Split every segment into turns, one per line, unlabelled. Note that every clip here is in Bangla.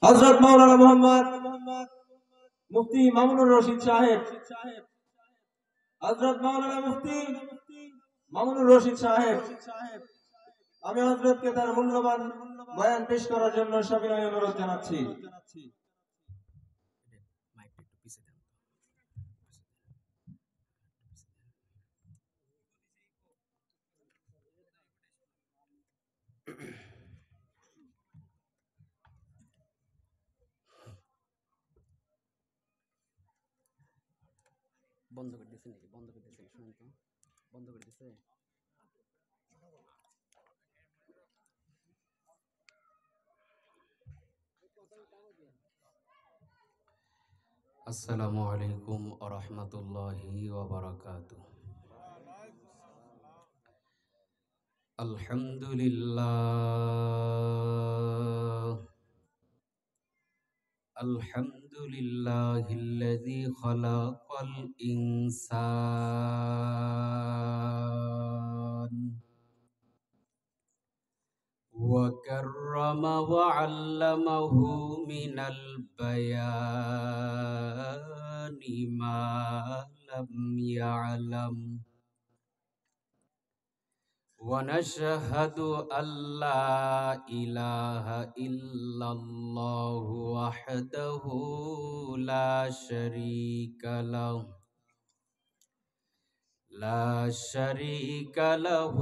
হযরত মাওলানা মোহাম্মদ মুফতি মামুনুর রশিদ সাহেব, হযরত মাওলানা মুফতি মামুনুর রশিদ সাহেব, আমি হযরতকে তার মূল্যবান বয়ান পেশ করার জন্য সবিনয় অনুরোধ জানাচ্ছি।
বন্ধ করে দিছে নাকি? বন্ধ করে দিছে, শুনুন তো, বন্ধ করে দিছে। আসসালামু আলাইকুম ওয়া রাহমাতুল্লাহি ওয়া বারাকাতুহু। আলহামদুলিল্লাহ আলহামদুলিল্লাহিল্লাযী খালাকাল ইনসান وكرم وعلمه من البيان ما لم يعلم ونشهد أن لا إله إلا الله وحده لا شريك له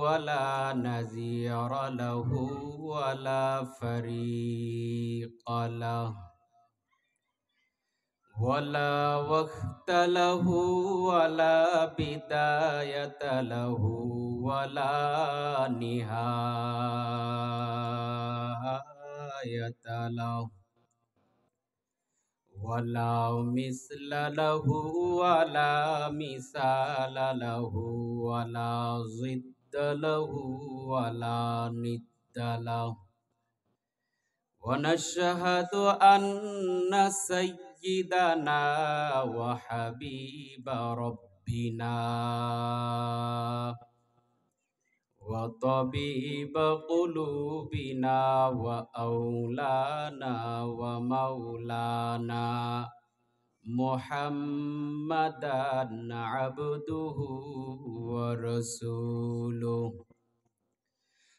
ولا نظير له ولا فريق له ولا وقت له ولا بداية له ولا نهاية له ولا مثل له ولا مثال له ولا ضد له ولا ند له ونشهد أن سيدنا وحبيب ربنا وطبيب قلوبنا وأولانا ومولانا محمدا عبده ورسوله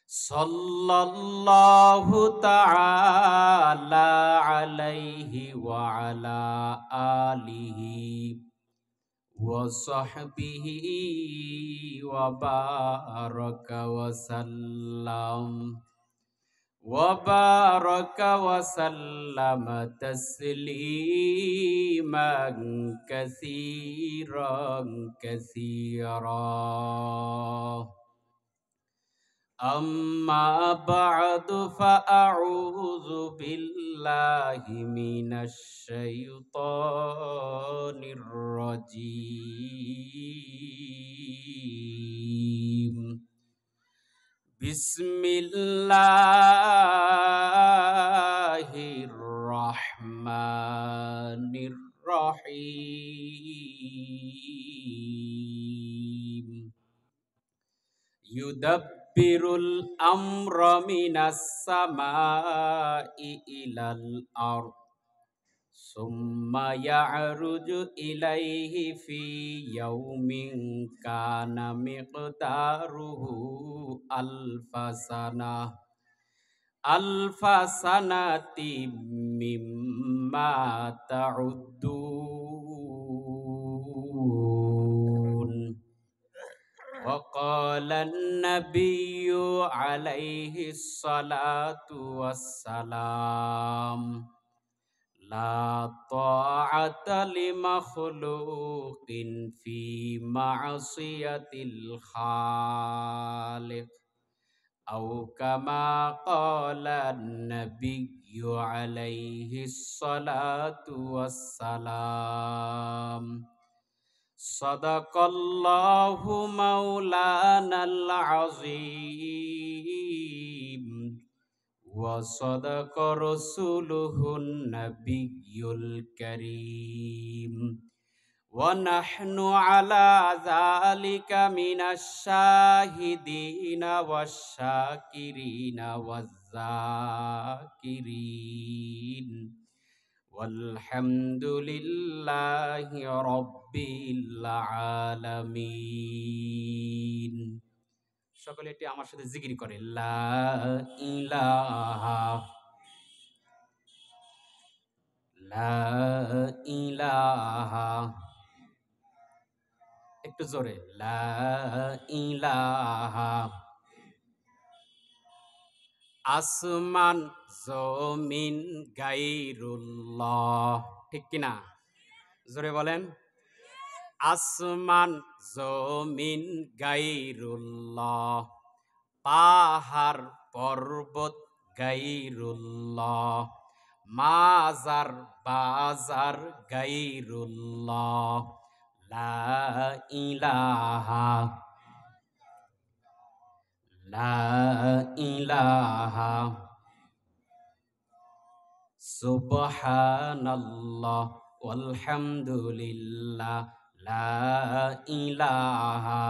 صلى الله تعالى عليه وعلى آله وصحبه وبارك وسلم تسليما كثيرا أما بعد فأعوذ بالله من الشيطان الرجيم بسم الله الرحمن الرحيم يدبر الأمر من السماء إلى الأرض ثم يعرج إليه في يوم كان مقداره ألف سنة مما تعدون وقال النبي عليه الصلاة والسلام لا طاعة لمخلوق في معصية الخالق أو كما قال النبي عليه الصلاة والسلام صدق الله مولانا العظيم وصدق رسوله النبي الكريم ونحن على ذلك من الشاهدين والشاكرين والذاكرين ওয়ালহামদুলিল্লাহি রাব্বিল আলামিন। সকলে এটি আমার সাথে জিকির করে, লা ইলাহা, লা ইলাহা, একটু জোরে, লা ইলাহা। আসমান জমিন গায়রুল্লাহ, ঠিক কিনা? জোরে বলেন, আসমান জমিন গায়রুল্লাহ, পাহাড় পর্বত গায়রুল্লাহ, মাজার বাজার গায়রুল্লাহ, লা ইলাহা, লা ইলাহা, সুবহানাল্লাহ ওয়ালহামদুলিল্লাহ, লা ইলাহা,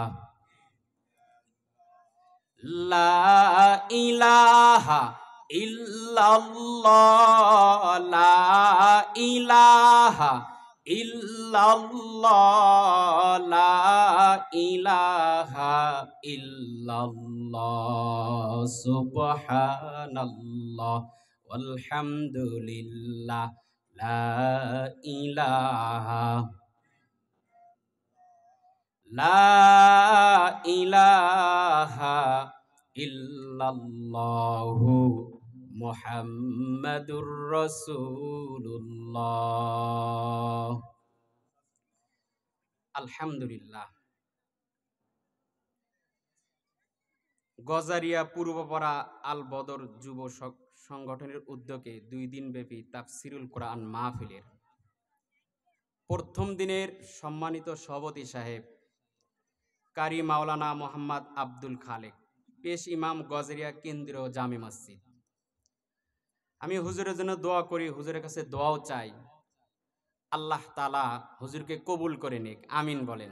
লা ইলাহা ইল্লাল্লাহ, লা ইলাহা ইল্লাল্লাহ, লা ইলাহা ইল্লাল্লাহ, সুবহানাল্লাহ ওয়ালহামদুলিল্লাহ, লা ইলাহা, লা ইলাহা ইল্লাল্লাহু মুহাম্মাদুর রাসূলুল্লাহ। আলহামদুলিল্লাহ। গজারিয়া পূর্বপাড়া আল বদর যুব সংগঠনের উদ্যোগে 2 দিনব্যাপী তাফসিরুল কোরআন মাহফিলের প্রথম দিনের সম্মানিত সভাপতি সাহেব কারি মাওলানা মোহাম্মদ আব্দুল খালেক, পেশ ইমাম, গজারিয়া কেন্দ্রীয় জামে মসজিদ। আমি হুজুরের জন্য দোয়া করি, হুজুরের কাছে দোয়াও চাই, আল্লাহ তাআলা হুজুরকে কবুল করে নিক, আমিন বলেন।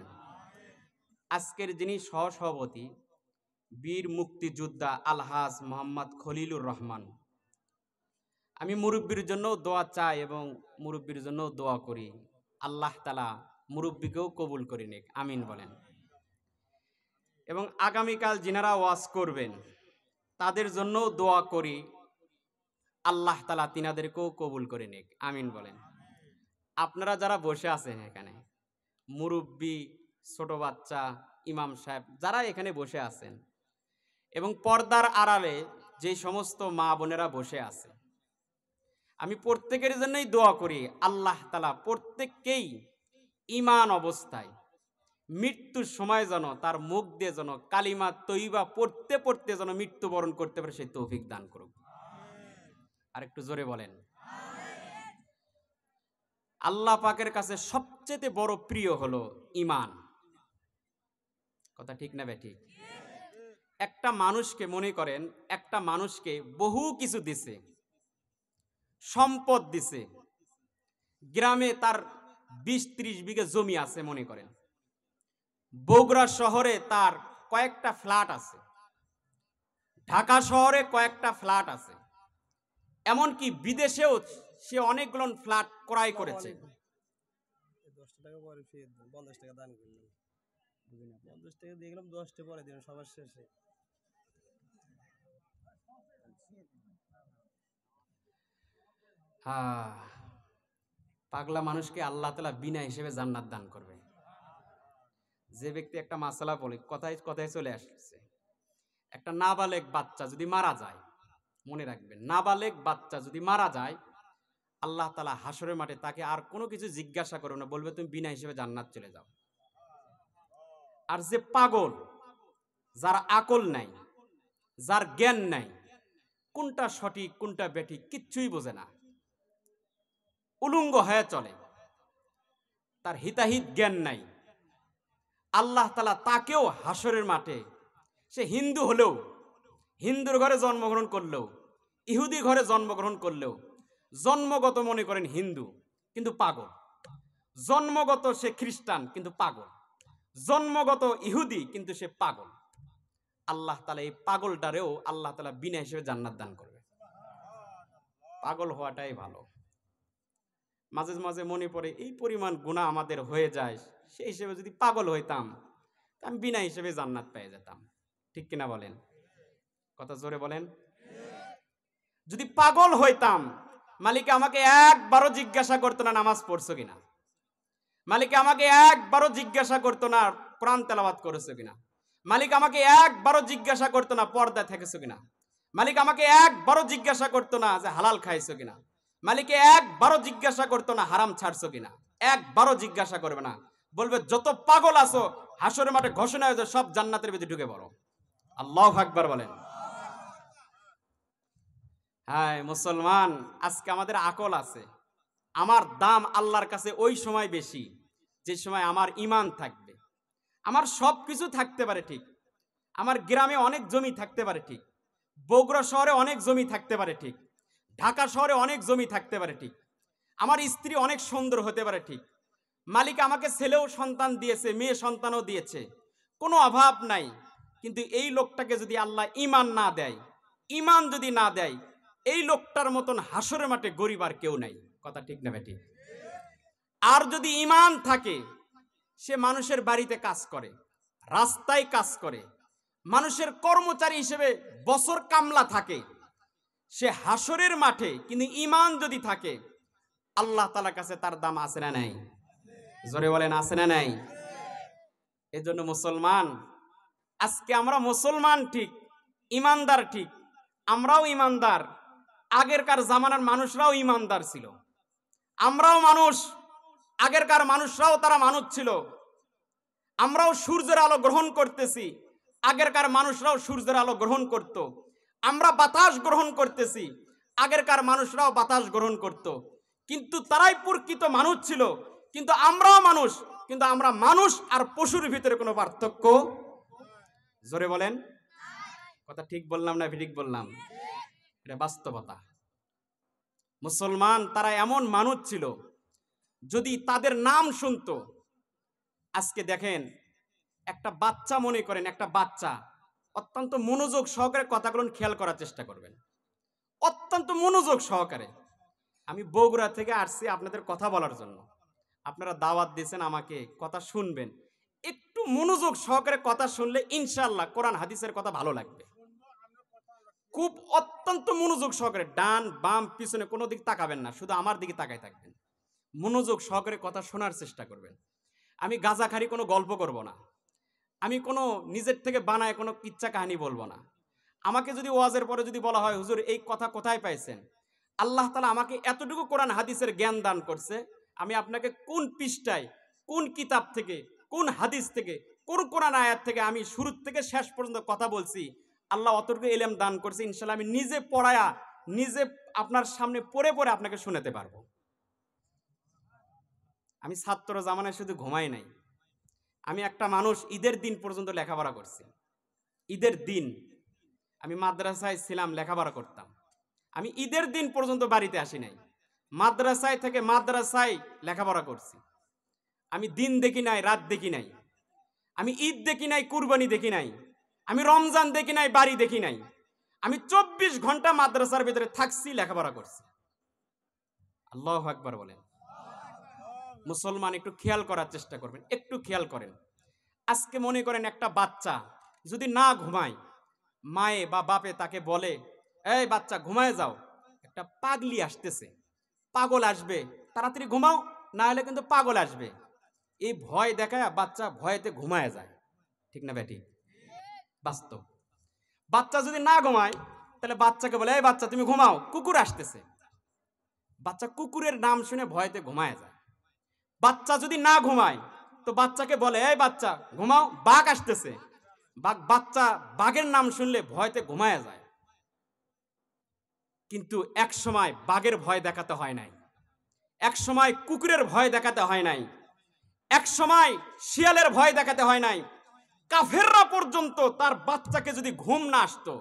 আজকের যিনি সহসভাপতি বীর মুক্তিযোদ্ধা আলহাজ মোহাম্মদ খলিলুর রহমান, আমি মুরব্বীর জন্য দোয়া চাই এবং মুরব্বীর জন্য দোয়া করি, আল্লাহ তাআলা মুরব্বীকেও কবুল করে নিক, আমিন বলেন। এবং আগামীকাল যিনারা ওয়াজ করবেন তাদের জন্য দোয়া করি, আল্লাহ তাআলা তিনাদেরকেও কবুল করে নিক, আমিন বলেন। আপনারা যারা বসে আছেন এখানে, মুরব্বী, ছোট বাচ্চা, ইমাম সাহেব যারা এখানে বসে আছেন এবং পর্দার আড়ালে যে সমস্ত মা বোনেরা বসে আছে, আমি প্রত্যেকের জন্যই দোয়া করি, আল্লাহ তাআলা প্রত্যেককেই ঈমান অবস্থায় মৃত্যুর সময় যেন তার মুখ দিয়ে যেন কালিমা তৈবা পড়তে পড়তে যেন মৃত্যুবরণ করতে পারে সেই তৌফিক দান করুক। আর একটু জোরে বলেন। আল্লাহ পাকের কাছে সবচেয়ে বড় প্রিয় হলো ঈমান। কথা ঠিক না বেঠিক? একটা মানুষকে মনে করেন, একটা মানুষকে বহু কিছু দিছে, সম্পদ দিছে, গ্রামে তার 20-30 বিঘা জমি আছে মনে করেন, বগুড়া শহরে তার কয়েকটা ফ্ল্যাট আছে, ঢাকা শহরে কয়েকটা ফ্ল্যাট আছে, এমনকি বিদেশেও সে অনেকগুলো ফ্ল্যাট ক্রয় করেছে।
10 টাকা পরে ফেরত দেন, 50 টাকা দান করলেন, 50 টাকা দিয়ে গেলাম, 10 টাকা পরে দিন সবার শেষে।
পাগলা মানুষকে আল্লাহ তাআলা বিনা হিসেবে জান্নাত দান করবে। যে ব্যক্তি একটা মাসালা বলে কথায় কথায় চলে আসছে, একটা নাবালেগ বাচ্চা যদি মারা যায়, মনে রাখবেন, নাবালেগ বাচ্চা যদি মারা যায়, আল্লাহ তাআলা হাসরের মাঠে তাকে আর কোনো কিছু জিজ্ঞাসা করবে না, বলবে তুমি বিনা হিসেবে জান্নাত চলে যাও। আর যে পাগল, যার আকল নাই, যার জ্ঞান নাই, কোনটা সঠিক কোনটা বেঠিক কিচ্ছুই বোঝে না, উলঙ্গ হয়ে চলে, তার হিতাহিত জ্ঞান নাই, আল্লাহ তাআলা তাকেও হাসরের মাঠে, সে হিন্দু হলেও, হিন্দুর ঘরে জন্মগ্রহণ করলেও, ইহুদি ঘরে জন্মগ্রহণ করলেও, জন্মগত মনে করেন হিন্দু কিন্তু পাগল, জন্মগত সে খ্রিস্টান কিন্তু পাগল, জন্মগত ইহুদি কিন্তু সে পাগল, আল্লাহ তাআলা এই পাগলটারেও আল্লাহ তাআলা বিনা হিসেবে জান্নাত দান করবে। পাগল হওয়াটাই ভালো। মাঝে মাঝে মনে পড়ে এই পরিমাণ গুনাহ আমাদের হয়ে যায়, সেই হিসেবে যদি পাগল হইতাম আমি বিনা হিসেবে জান্নাত পেয়ে যেতাম। ঠিক কিনা বলেন? কথা জোরে বলেন। যদি পাগল হইতাম, মালিক আমাকে একবারও জিজ্ঞাসা করতো না নামাজ পড়ছো কিনা, মালিক আমাকে একবারও জিজ্ঞাসা করতো না কোরআন তেলাওয়াত করেছো কিনা, মালিক আমাকে একবারও জিজ্ঞাসা করতো না পর্দা থেকেছো কিনা, মালিক আমাকে একবারও জিজ্ঞাসা করতো না যে হালাল খাইছো কিনা, মালিকে একবারও জিজ্ঞাসা করতো না হারাম ছাড়ছো কিনা। একবারও জিজ্ঞাসা করবে না, বলবে যত পাগল আছো হাসরের মাঠে ঘোষণা হয়েছে সব জান্নাতের ভিতরে ঢুকে পড়ো। আল্লাহু আকবার বলেন। হ্যাঁ মুসলমান, আজকে আমাদের আকল আছে, আমার দাম আল্লাহর কাছে ওই সময় বেশি যে সময় আমার ঈমান থাকবে। আমার সব কিছু থাকতে পারে ঠিক, আমার গ্রামে অনেক জমি থাকতে পারে ঠিক, বগুড়া শহরে অনেক জমি থাকতে পারে ঠিক, ঢাকা শহরে অনেক জমি থাকতে পারে ঠিক, আমার স্ত্রী অনেক সুন্দর হতে পারে ঠিক, মালিক আমাকে ছেলেও সন্তান দিয়েছে, মেয়ে সন্তানও দিয়েছে, কোনো অভাব নাই। কিন্তু এই লোকটাকে যদি আল্লাহ ঈমান না দেয়, ঈমান যদি না দেয়, এই লোকটার মতন হাসরের মাঠে গরিব আর কেউ নাই। কথা ঠিক না বেঠিক? আর যদি ঈমান থাকে, সে মানুষের বাড়িতে কাজ করে, রাস্তায় কাজ করে, মানুষের কর্মচারী হিসেবে বছর কামলা থাকে, সে হাসরের মাঠে কিন্তু ঈমান যদি থাকে, আল্লাহ তাআলার কাছে তার দাম আছে না নাই? জোরে বলেন আছে না নাই? এজন্য মুসলমান, আজকে আমরা মুসলমান ঠিক, ঈমানদার ঠিক, আমরাও ঈমানদার, আগেরকার জামানার মানুষরাও ঈমানদার ছিল, আমরাও মানুষ, আগেরকার মানুষরাও তারা মানুষ ছিল, আমরাও সূর্যের আলো গ্রহণ করতেছি, আগেরকার মানুষরাও সূর্যের আলো গ্রহণ করত, আমরা বাতাস গ্রহণ করতেছি, আগেরকার মানুষরাও বাতাস গ্রহণ করত, কিন্তু তারাই প্রকৃত মানুষ ছিল। কিন্তু আমরাও মানুষ, কিন্তু আমরা মানুষ আর পশুর ভিতরে কোনো পার্থক্য, জোরে বলেন, কথা ঠিক বললাম না ঠিক বললাম? এটা বাস্তবতা। মুসলমান তারা এমন মানুষ ছিল, যদি তাদের নাম শুনতো, আজকে দেখেন একটা বাচ্চা, মনে করেন একটা বাচ্চা, অত্যন্ত মনোযোগ সহকারে কথাগুলো খেয়াল করার চেষ্টা করবেন, অত্যন্ত মনোযোগ সহকারে। আমি বগুড়া থেকে আসছি আপনাদের কথা বলার জন্য, আপনারা দাওয়াত দিয়েছেন আমাকে, কথা শুনবেন, একটু মনোযোগ সহকারে কথা শুনলে ইনশাআল্লাহ কোরআন হাদিসের কথা ভালো লাগবে। খুব অত্যন্ত মনোযোগ সহকারে, ডান বাম পিছনে কোনো দিক তাকাবেন না, শুধু আমার দিকে তাকায় থাকবেন, মনোযোগ সহকারে কথা শোনার চেষ্টা করবেন। আমি গাঁজাখারি কোনো গল্প করব না, আমি কোনো নিজের থেকে বানায় কোনো কিচ্ছা কাহিনী বলবো না। আমাকে যদি ওয়াজের পরে যদি বলা হয় হুজুর এই কথা কোথায় পাইছেন, আল্লাহ তাআলা আমাকে এতটুকু কোরআন হাদিসের জ্ঞান দান করছে, আমি আপনাকে কোন পৃষ্ঠায়, কোন কিতাব থেকে, কোন হাদিস থেকে, কোন কোরআন আয়াত থেকে আমি শুরু থেকে শেষ পর্যন্ত কথা বলছি, আল্লাহ অতটুকু ইলম দান করছে, ইনশাআল্লাহ আমি নিজে পড়ায়া, নিজে আপনার সামনে পড়ে পড়ে আপনাকে শোনাতে পারবো। আমি ছাত্র জামানায় শুধু ঘুমাই নাই, আমি একটা মানুষ ঈদের দিন পর্যন্ত লেখাপড়া করছি। ঈদের দিন আমি মাদ্রাসায় ছিলাম, লেখাপড়া করতাম। আমি ঈদের দিন পর্যন্ত বাড়িতে আসি নাই, মাদ্রাসায় থেকে মাদ্রাসায় লেখাপড়া করছি। আমি দিন দেখি নাই, রাত দেখি নাই, আমি ঈদ দেখি নাই, কুরবানি দেখি নাই, আমি রমজান দেখি নাই, বাড়ি দেখি নাই, আমি 24 ঘন্টা মাদ্রাসার ভিতরে থাকছি, লেখাপড়া করছি। আল্লাহু আকবার বলেন। মুসলমান একটু খেয়াল করার চেষ্টা করবেন, একটু খেয়াল করেন। আজকে মনে করেন একটা বাচ্চা যদি না ঘুমায়, মায়ে বা বাপে তাকে বলে এই বাচ্চা ঘুমায় যাও, একটা পাগলি আসতেছে, পাগল আসবে, তাড়াতাড়ি ঘুমাও না হলে কিন্তু পাগল আসবে, এই ভয় দেখায় বাচ্চা ভয়েতে ঘুমায় যায়। ঠিক না বেটি? বাস্তব। বাচ্চা যদি না ঘুমায় তাহলে বাচ্চাকে বলে এই বাচ্চা তুমি ঘুমাও, কুকুর আসতেছে, বাচ্চা কুকুরের নাম শুনে ভয়েতে ঘুমায় যায়। বাচ্চা যদি না ঘুমায় তো বাচ্চাকে বলে এই বাচ্চা ঘুমাও, বাঘ আসতেছে, বাচ্চা বাঘের নাম শুনলে ভয়তে ঘুমায় যায়। কিন্তু এক সময় বাঘের ভয় দেখাতে হয় নাই, এক সময় কুকুরের ভয় দেখাতে হয় নাই, এক সময় শিয়ালের ভয় দেখাতে হয় নাই। কাফেররা পর্যন্ত তার বাচ্চাকে যদি ঘুম না আসতো,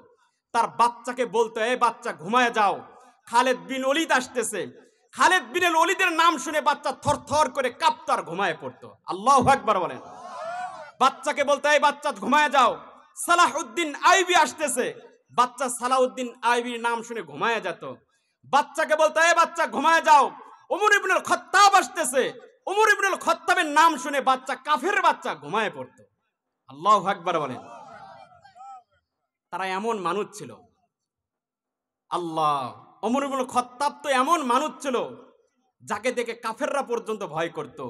তার বাচ্চাকে বলতো এই বাচ্চা ঘুমায় যাও, খালেদ বিন ওলীদ আসতেছে, খালেদ বিন ওলীদের নাম শুনে বাচ্চা থরথর করে কাঁপতো আর ঘুমায় পড়তো। আল্লাহু আকবার বলেন। বাচ্চাকে বলতো এই বাচ্চা ঘুমায় যাও, সালাহউদ্দিন আইবি আসতেছে, বাচ্চা সালাহউদ্দিন আইবির নাম শুনে ঘুমায় যেত। বাচ্চাকে বলতো এই বাচ্চা ঘুমায় যাও, ওমর ইবনুল খাত্তাব আসতেছে, ওমর ইবনুল খাত্তাবের নাম শুনে বাচ্চা, কাফের বাচ্চা ঘুমায় পড়তো। আল্লাহু আকবার বলেন। তারা এমন মানুষ ছিল। আল্লাহ, ওমর ইবনুল খাত্তাব তো এমন মানুষ ছিল যাকে দেখে কাফেররা পর্যন্ত ভয় করত,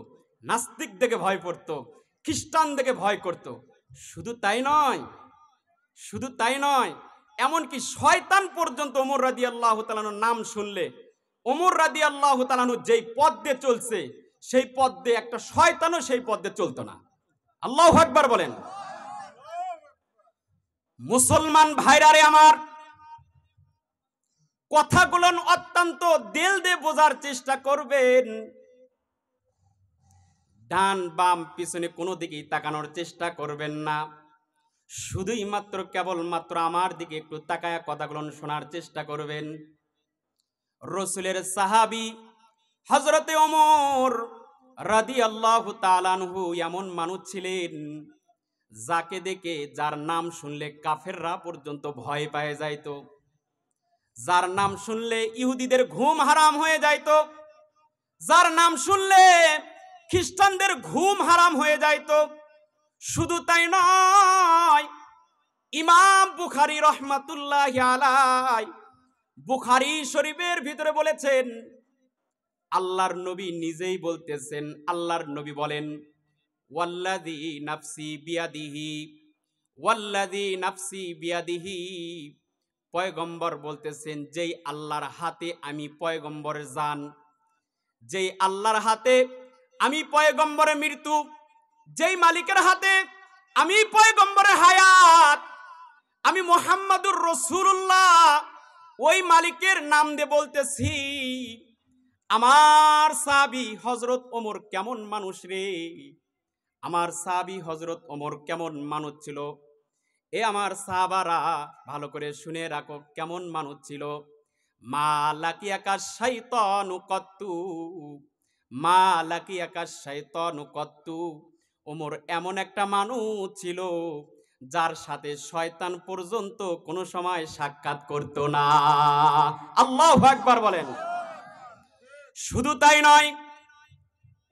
নাস্তিক দেখে ভয় করত, খ্রিস্টান দেখে ভয় করত। শুধু তাই নয়, শুধু তাই নয়, এমনকি শয়তান পর্যন্ত ওমর রাদিয়াল্লাহু তাআলার নাম শুনলে, ওমর রাদিয়াল্লাহু তাআলা যেই পথ দিয়ে চলছে সেই পথ দিয়ে একটা শয়তানও সেই পথ দিয়ে চলতো না। আল্লাহু আকবার বলেন। মুসলমান ভাইরারে আমার, কথাগুলো অত্যন্ত দিল দিয়ে বোঝার চেষ্টা করবেন। ডান বাম পিছনে কোনো দিকেই তাকানোর চেষ্টা করবেন না, শুধুই মাত্র কেবলমাত্র আমার দিকে একটু তাকায়া কথাগুলো শোনার চেষ্টা করবেন। রসুলের সাহাবী হযরতে ওমর রাদিয়াল্লাহু তাআলা আনহু এমন মানুষ ছিলেন যাকে দেখে, যার নাম শুনলে কাফেররা পর্যন্ত ভয় পেয়ে যাইত, যার নাম শুনলে ইহুদিদের ঘুম হারাম হয়ে যাইত, যার নাম শুনলে খ্রিস্টানদের ঘুম হারাম হয়ে যাইত। শুধু তাই নয়, ইমাম বুখারী রহমাতুল্লাহি আলাইহি বুখারী শরীফের ভিতরে বলেছেন, আল্লাহর নবী নিজেই বলতেছেন, আল্লাহর নবী বলেন, ওয়াল্লাযী নাফসি বিয়াদিহি, ওয়াল্লাযী নাফসি বিয়াদিহি, পয়গম্বর বলতেছেন, যেই আল্লাহর হাতে আমি পয়গম্বরের জান, যেই আল্লাহর হাতে আমি পয়গম্বরের মৃত্যু, যেই মালিকের হাতে আমি পয়গম্বরের হায়াত, আমি মুহাম্মাদুর রাসূলুল্লাহ, ওই মালিকের নাম দিয়ে বলতেছি, আমার সাহাবী হযরত ওমর কেমন মানুষ রে, আমার সাহাবী হযরত ওমর কেমন মানুষ ছিল। এ আমার সাহাবারা ভালো করে শুনে রাখো, কেমন মানুষ ছিল। মা লাকিয়াকা শাইতানু কত্তু, মা লাকিয়াকা শাইতানু কত্তু, ওমর এমন একটা মানুষ ছিল যার সাথে শয়তান পর্যন্ত কোনো সময় সাক্ষাৎ করতো না। আল্লাহু আকবার বলেন। শুধু তাই নয়,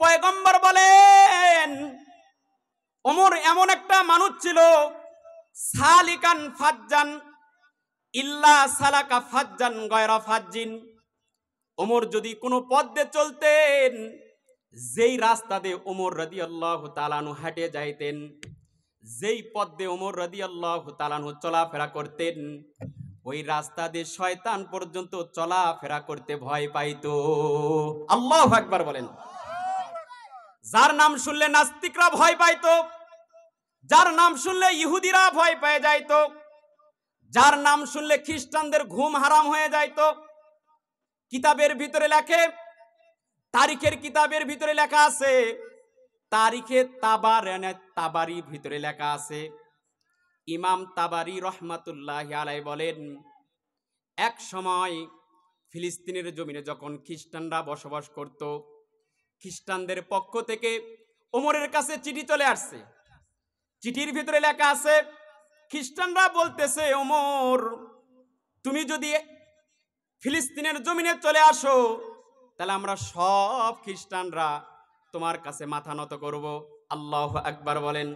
পয়গম্বর বলেন, ওমর এমন একটা মানুষ ছিল, সালিকান ফাজ্জান ইল্লা সালাকা ফাজ্জান গয়রা ফাজ্জিন, ওমর যদি কোনো পথ দিয়ে চলতেন, যেই রাস্তা দিয়ে ওমর রাদিয়াল্লাহু তাআলা আনহু হেঁটে যাইতেন, যেই পথ দিয়ে ওমর রাদিয়াল্লাহু তাআলা আনহু চলাফেরা করতেন, ওই রাস্তা দিয়ে শয়তান পর্যন্ত চলাফেরা করতে ভয় পাইতো। আল্লাহু আকবার বলেন। যার নাম শুনলে নাস্তিকরা ভয় পাইতো, যার নাম শুনলে ইহুদিরা ভয় পেয়ে যাইতো, যার নাম শুনলে খ্রিস্টানদের ঘুম হারাম হয়ে যাইতো। কিতাবের ভিতরে লেখে, তারিখের কিতাবের ভিতরে লেখা আছে, তারিখে তাবারি ভিতরে লেখা আছে, ইমাম তাবারি রহমাতুল্লাহি আলাইহি বলেন, এক সময় ফিলিস্তিনের জমিনে যখন খ্রিস্টানরা বসবাস করত, খ্রিস্টানদের পক্ষ থেকে ওমরের কাছে চিঠি চলে আসছে। চিঠির ভিতরে লেখা আছে, খ্রিস্টানরা বলতেছে, ওমর তুমি যদি ফিলিস্তিনের জমিনে চলে আসো, তাহলে আমরা সব খ্রিস্টানরা তোমার কাছে মাথা নত করব। আল্লাহু আকবার বলেন।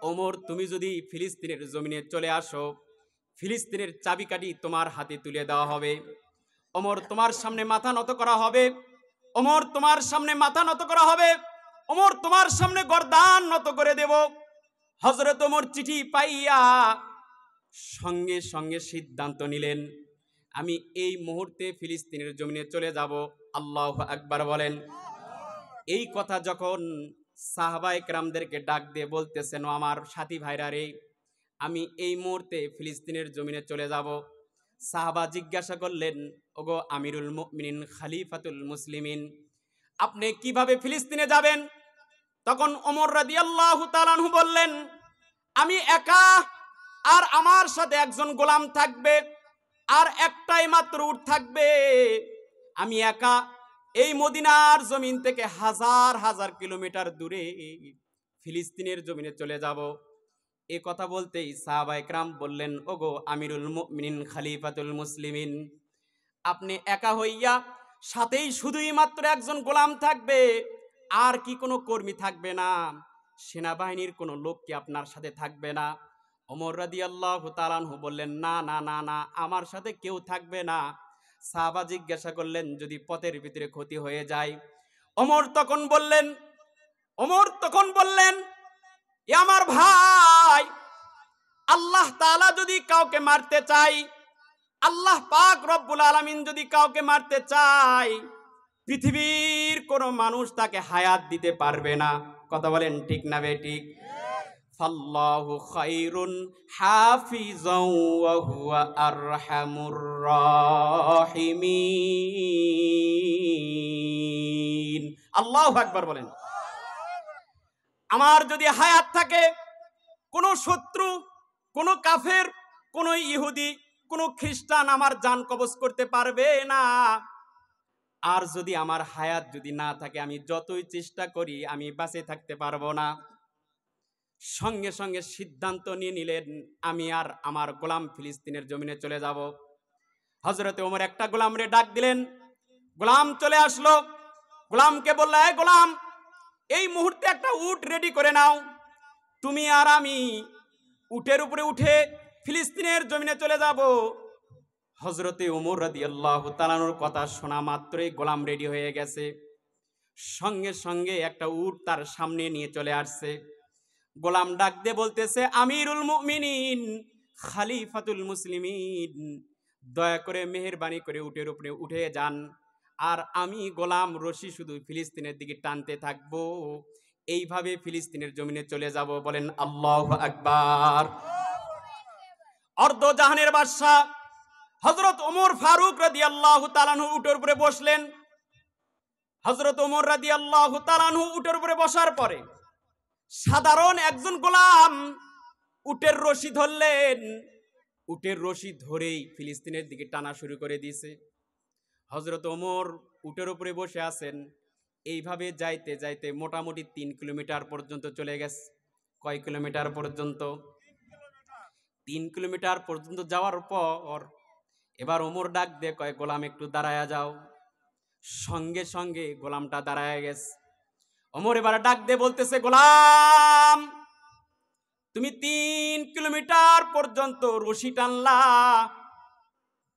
ওমর তুমি যদি ফিলিস্তিনের জমিনে চলে আসো, ফিলিস্তিনের চাবিকাঠি তোমার হাতে তুলে দেওয়া হবে, ওমর তোমার সামনে মাথা নত করা হবে, ওমর তোমার সামনে মাথা নত করা হবে, ওমর তোমার সামনে গর্দান নত করে দেব। হযরত ওমর চিঠি পাইয়া সঙ্গে সঙ্গে সিদ্ধান্ত নিলেন, আমি এই মুহূর্তে ফিলিস্তিনের জমিনে চলে যাব। আল্লাহু আকবার বলেন। এই কথা যখন সাহাবায়ে কেরামদেরকে ডাক দিয়ে বলতেছেন, আমার সাথী ভাইরা রে, আমি এই মুহূর্তে ফিলিস্তিনের জমিনে চলে যাব। সাহাবা জিজ্ঞাসা করলেন, ওগো আমিরুল মুমিনিন খলিফাতুল মুসলিমিন, আপনি কিভাবে ফিলিস্তিনে যাবেন? তখন ওমর রাদিয়াল্লাহু তাআলা আনহু বললেন, আমি একা, আর আমার সাথে একজন গোলাম থাকবে, আর একটাই মাত্র উট থাকবে। আমি একা এই মদিনার জমিন থেকে হাজার হাজার কিলোমিটার দূরে ফিলিস্তিনের জমিনে চলে যাব। এ কথা বলতেই সাহাবায়ে কেরাম বললেন, ওগো আমিরুল মুমিনিন খলিফাতুল মুসলিমিন, আপনি একা হইয়া সাথেই শুধুই মাত্র একজন গোলাম থাকবে, আর কি কোনো কর্মী থাকবে না, সেনাবাহিনীর কোনো লোক কি আপনার সাথে থাকবে না? ওমর রাদিয়াল্লাহু তাআলা আনহু বললেন, না না না না, আমার সাথে কেউ থাকবে না। সাহাবা জিজ্ঞাসা করলেন, যদি পথের ভিতরে ক্ষতি হয়ে যায়? ওমর তখন বললেন, এ আমার ভাই, আল্লাহ তাআলা যদি কাউকে মারতে চায়, আল্লাহ পাক রব্বুল আলামিন যদি কাউকে মারতে চায়, পৃথিবীর কোন মানুষ তাকে হায়াত দিতে পারবে না। কথা বলেন ঠিক না বেঠিক? ফাল্লাহু খায়রুন হাফিজাও ওয়া হুয়া আরহামুর রাহিমিন। আল্লাহু আকবার বলেন। আমার যদি হায়াত থাকে, কোন শত্রু, কোন কাফের, কোন ইহুদি, কোন খ্রিস্টান আমার জান কবজ করতে পারবে না। আর যদি আমার হায়াত যদি না থাকে, আমি যতই চেষ্টা করি আমি বাঁচে থাকতে পারবো না। সঙ্গে সঙ্গে সিদ্ধান্ত নিয়ে নিলেন, আমি আর আমার গোলাম ফিলিস্তিনের জমিনে চলে যাব। হযরতে ওমর একটা গোলামরে ডাক দিলেন, গোলাম চলে আসলো। গোলামকে বলল, এই গোলাম, এই মুহূর্তে একটা উট রেডি করে নাও, তুমি আর আমি উটের উপরে উঠে ফিলিস্তিনের জমিনে চলে যাব। হযরতে ওমর রাদিয়াল্লাহু তাআলার কথা শোনা মাত্রই গোলাম রেডি হয়ে গেছে। সঙ্গে সঙ্গে একটা উট তার সামনে নিয়ে চলে আসছে। গোলাম ডাক দিয়ে বলতেছে, আমিরুল মুমিনিন, খলিফাতুল মুসলিমিন, দয়া করে মেহেরবানি করে উটের উপরে উঠে যান, আর আমি গোলাম রশি শুধু ফিলিস্তিনের দিকে টানতে থাকবো, এইভাবে ফিলিস্তিনের জমিনে চলে যাব। বলেন আল্লাহু আকবার। অর্ধ জাহানের বাদশা হযরত ওমর ফারুক রাদিয়াল্লাহু তাআলা আনহু উটের উপরে বসলেন। হযরত ওমর রাদিয়াল্লাহু তাআলা আনহু উটের উপরে বসার পরে সাধারণ একজন গোলাম উটের রশি ধরলেন। উটের রশি ধরেই ফিলিস্তিনের দিকে টানা শুরু করে দিয়েছে। হযরত ওমর উটের উপরে বসে আছেন। এইভাবে যাইতে যাইতে মোটামুটি 3 কিলোমিটার পর্যন্ত চলে গেছে। কয় কিলোমিটার পর্যন্ত? 3 কিলোমিটার পর্যন্ত যাওয়ার পর এবার ওমর ডাক দিয়ে কয়, গোলাম একটু দাঁড়ায়া যাও। সঙ্গে সঙ্গে গোলামটা দাঁড়ায় গেছে। ওমর এবার ডাক দিয়ে বলতেছে, গোলাম, তুমি 3 কিলোমিটার পর্যন্ত রশি টানলা,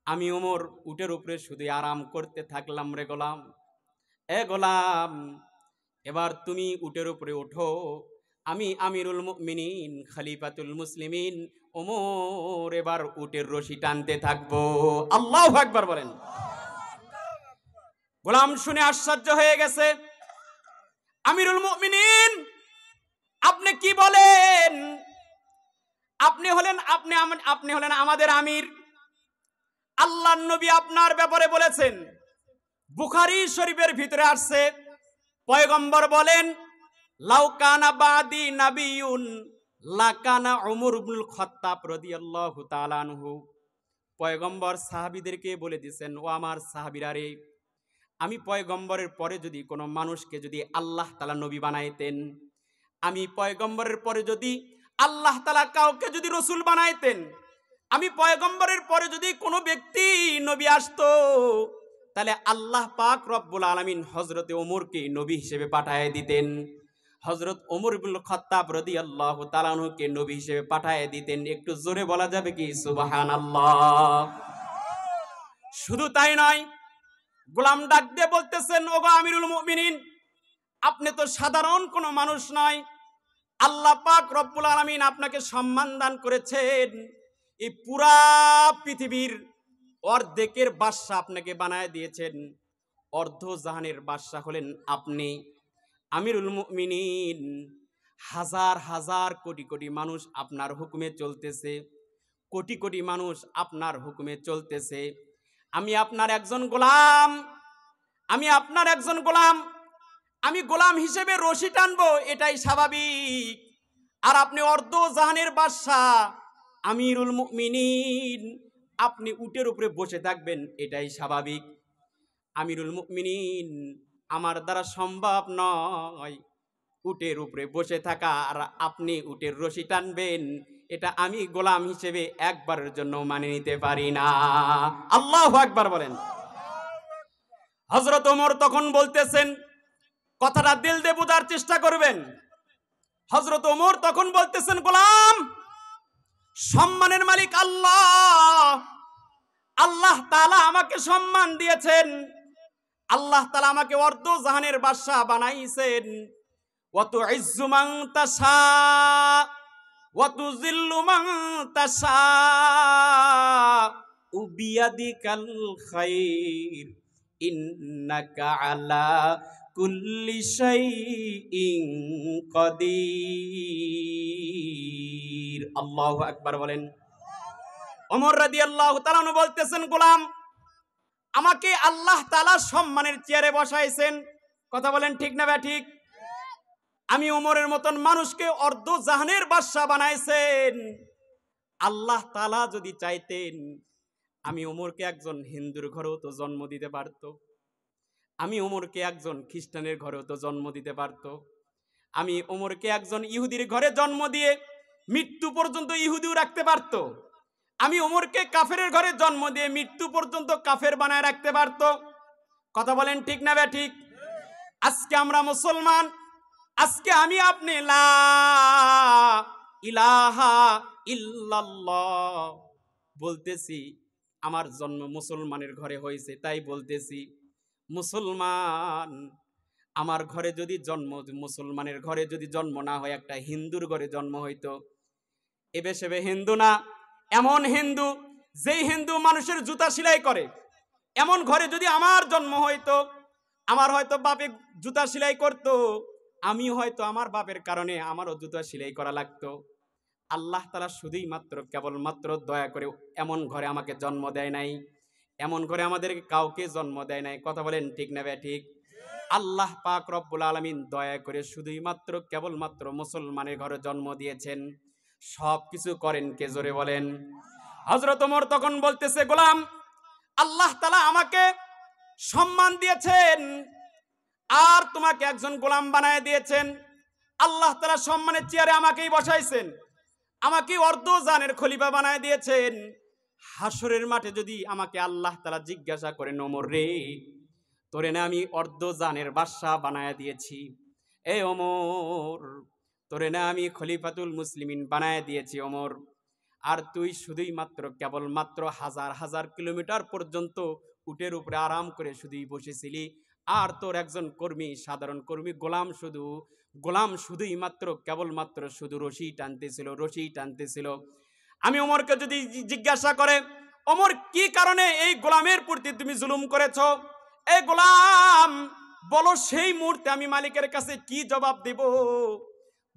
আমি ওমর উটের উপরে শুধু আরাম করতে থাকলাম রে গোলাম। এ গোলাম, এবার তুমি উটের উপরে ওঠো, আমি আমিরুল মুমিনিন খলিফাতুল মুসলিমিন ওমর এবার উটের রশি টানতে থাকবো। আল্লাহু আকবার বলেন। গোলাম শুনে আশ্চর্য হয়ে গেছে। আমিরুল মুমিনিন, আপনি কি বলেন? আপনি হলেন আমাদের আমির। আল্লাহর নবী আপনার ব্যাপারে বলেছেন, বুখারী শরীফের ভিতরে আসছে, পয়গম্বর বলেন, লাউ কানা বাদি নাবিয়ুন লাকানা উমর ইবনুল খাত্তাব রাদিয়াল্লাহু তাআলা আনহু। পয়গম্বর সাহাবীদেরকে বলে দিয়েছেন, ও আমার সাহাবীরা রে, আমি পয়গম্বরের পরে যদি কোনো মানুষকে যদি আল্লাহ তাআলা নবী বানাইতেন, আমি পয়গম্বরের পরে যদি আল্লাহ তাআলা কাউকে যদি রসুল বানাইতেন, আমি পয়গম্বরের পরে যদি কোনো ব্যক্তি নবী আসতো, তাহলে আল্লাহ পাক রব্বুল আলামিন হযরতে ওমরকে নবী হিসেবে পাঠায় দিতেন। হযরত ওমর ইবনুল খাত্তাব রাদিয়াল্লাহু তাআলা আনহুকে নবী হিসেবে পাঠায় দিতেন। একটু জোরে বলা যাবে কি সুবহানাল্লাহ? শুধু তাই নয়, গোলাম ডাক দিয়ে বলতেছেন, ওগো আমিরুল মুমিনিন, আপনি তো সাধারণ কোনো মানুষ নয়। আল্লাহ পাক রব্বুল আলামিন আপনাকে সম্মান দান করেছেন। এই পুরা পৃথিবীর অর্ধেকের বাদশা আপনাকে বানায় দিয়েছেন। অর্ধ জাহানের বাদশা হলেন আপনি। আমিরুল মুমিনিন, হাজার হাজার কোটি কোটি মানুষ আপনার হুকুমে চলতেছে, কোটি কোটি মানুষ আপনার হুকুমে চলতেছে। আমি আপনার একজন গোলাম, আমি গোলাম হিসেবে রশি টানবো, এটাই স্বাভাবিক। আর আপনি অর্ধ জাহানের বাদশা আমিরুল মুমিনিন, আপনি উটের উপরে বসে থাকবেন, এটাই স্বাভাবিক। আমিরুল মুমিনিন, আমার দ্বারা সম্ভব নয় উটের উপরে বসে থাকা, আর আপনি উটের রশি টানবেন, এটা আমি গোলাম হিসেবে একবারের জন্য মানে নিতে পারি না। আল্লাহু আকবার বলেন। হযরত ওমর তখন বলতেছেন, কথাটা দিল দিয়ে বোঝার চেষ্টা করবেন। হযরত ওমর তখন বলতেছেন, গোলাম, সম্মানের মালিক আল্লাহ, আল্লাহ তাআলা আমাকে সম্মান দিয়েছেন, আল্লাহ তাআলা আমাকে অর্ধ জাহানের বাদশা বানাইছেন। ওয়া তুইজ্জু মান তাশা ওয়া তুযিল্লু মান তাশা বিয়াদিকাল খাইর ইন্নাকা আলা কুল্লি শাইইন কাদির। আল্লাহু আকবার বলেন। ওমর রাদিয়াল্লাহু তাআলা আনহু বলতেছেন, গোলাম, আমাকে আল্লাহ তাআলা সম্মানের চেয়ারে বসাইছেন। কথা বলেন ঠিক না ঠিক? আমি ওমরের মতন মানুষকে অর্ধ জাহানের বাদশা বানাইছেন। আল্লাহ তাআলা যদি চাইতেন, আমি ওমরকে একজন হিন্দুর ঘরেও তো জন্ম দিতে পারতো, আমি ওমরকে একজন খ্রিস্টানের ঘরেও তো জন্ম দিতে পারতো, আমি ওমরকে একজন ইহুদির ঘরে জন্ম দিয়ে মৃত্যু পর্যন্ত ইহুদিও রাখতে পারতো, আমি ওমরকে কাফেরের ঘরে জন্ম দিয়ে মৃত্যু পর্যন্ত কাফের বানায় রাখতে পারতো। কথা বলেন ঠিক না ঠিক? আজকে আমরা মুসলমান, আজকে আমি আপনি লা ইলাহা ইল্লাল্লাহ বলতেছি, আমার জন্ম মুসলমানের ঘরে হয়েছে তাই বলতেছি। মুসলমান আমার ঘরে যদি জন্ম, মুসলমানের ঘরে যদি জন্ম না হয়, একটা হিন্দুর ঘরে জন্ম হইতো, এবে সেবে হিন্দু না, এমন হিন্দু যেই হিন্দু মানুষের জুতা সেলাই করে, এমন ঘরে যদি আমার জন্ম হইতো, আমার হয়তো বাপে জুতা সেলাই করত, আমি হয়তো আমার বাপের কারণে আমারও জুতা সেলাই করা লাগতো। আল্লাহ তাআলা শুধুই মাত্র কেবলমাত্র দয়া করে এমন ঘরে আমাকে জন্ম দেয় নাই, এমন ঘরে আমাদেরকে কাউকে জন্ম দেয় নাই। কথা বলেন ঠিক না ঠিক? আল্লাহ পাক রব্বুল আলামিন দয়া করে শুধুই মাত্র কেবলমাত্র মুসলমানের ঘরে জন্ম দিয়েছেন। সব কিছু করেন কে? জোরে বলেন। হযরত ওমর তখন বলতেছে, গোলাম, আল্লাহ তাআলা আমাকে সম্মান দিয়েছেন আর তোমাকে একজন গোলাম বানায় দিয়েছেন। আল্লাহ তাআলা সম্মানের চেয়ারে আমাকেই বসাইছেন, আমাকে অর্ধ জানের খলিফা বানায় দিয়েছেন। হাসরের মাঠে যদি আমাকে আল্লাহ তাআলা জিজ্ঞাসা করেন, ওমর রে, তোরে না আমি অর্ধ জানের বাদশা বানায় দিয়েছি, এ ওমর, তোরে না আমি খলিফাতুল মুসলিমিন বানায় দিয়েছি ওমর, আর তুই শুধুই মাত্র কেবলমাত্র হাজার হাজার কিলোমিটার পর্যন্ত উটের উপরে আরাম করে শুধুই বসেছিলি, আর তোর একজন কর্মী, সাধারণ কর্মী গোলাম শুধুই মাত্র কেবলমাত্র শুধু রশি টানতেছিল। আমি ওমরকে যদি জিজ্ঞাসা করে, ওমর, কি কারণে এই গোলামের প্রতি তুমি জুলুম করেছো? এই গোলাম বলো, সেই মুহূর্তে আমি মালিকের কাছে কি জবাব দেব?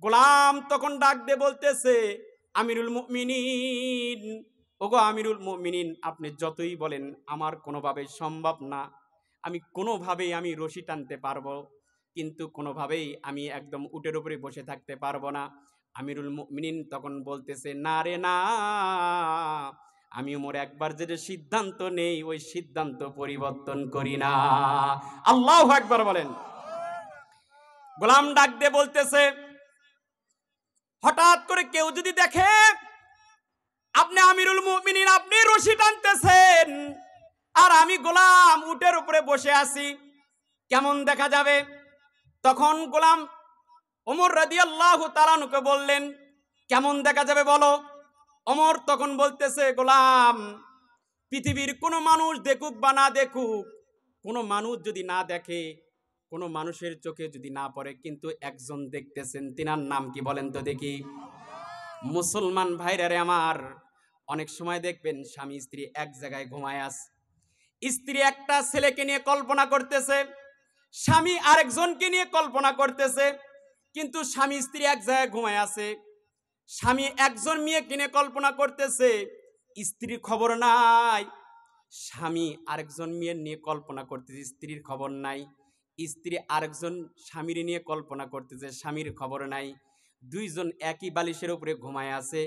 গোলাম তখন ডাক দিয়ে বলতেছে, আমিরুল মুমিনিন, ওগো আমিরুল মুমিনিন, আপনি যতই বলেন আমার কোনোভাবেই সম্ভব না, আমি কোনোভাবেই আমি রশি টানতে পারবো, কিন্তু কোনোভাবেই আমি একদম উটের উপরে বসে থাকতে পারবো না। আমিরুল মুমিনিন তখন বলতেছে, না রে না, আমি ওমর একবার যেটা সিদ্ধান্ত নেই ওই সিদ্ধান্ত পরিবর্তন করি না। আল্লাহু আকবার বলেন। গোলাম ডাক দিয়ে বলতেছে, হঠাৎ করে কেউ যদি দেখে আপনি আমিরুল মুমিনিন, আপনি রশি টানতেছেন আর আমি গোলাম উটের উপরে বসে আছি, কেমন দেখা যাবে? তখন গোলাম ওমর রাদিয়াল্লাহু তাআলা আনহুকে বললেন, কেমন দেখা যাবে বলো? ওমর তখন বলতেছে, গোলাম, পৃথিবীর কোনো মানুষ দেখুক বা না দেখুক, কোনো মানুষ যদি না দেখে, কোনো মানুষের চোখে যদি না পড়ে, কিন্তু একজন দেখতেছেন, তিনার নাম কি বলেন তো দেখি? মুসলমান ভাইরা রে আমার, অনেক সময় দেখবেন স্বামী স্ত্রী এক জায়গায় ঘুমায় আছে, স্ত্রী একটা ছেলেকে নিয়ে কল্পনা করতেছে, স্বামী আরেকজনকে নিয়ে কল্পনা করতেছে, কিন্তু স্বামী স্ত্রী এক জায়গায় ঘুমায় আছে। স্বামী একজন মেয়েকে নিয়ে কল্পনা করতেছে, স্ত্রীর খবর নাই। স্বামী আরেকজন মেয়ের নিয়ে কল্পনা করতেছে, স্ত্রীর খবর নাই। স্ত্রী আরেকজন স্বামীর নিয়ে কল্পনা করতেছে, স্বামীর খবর নাই। দুইজন একই বালিশের উপরে ঘুমায় আছে,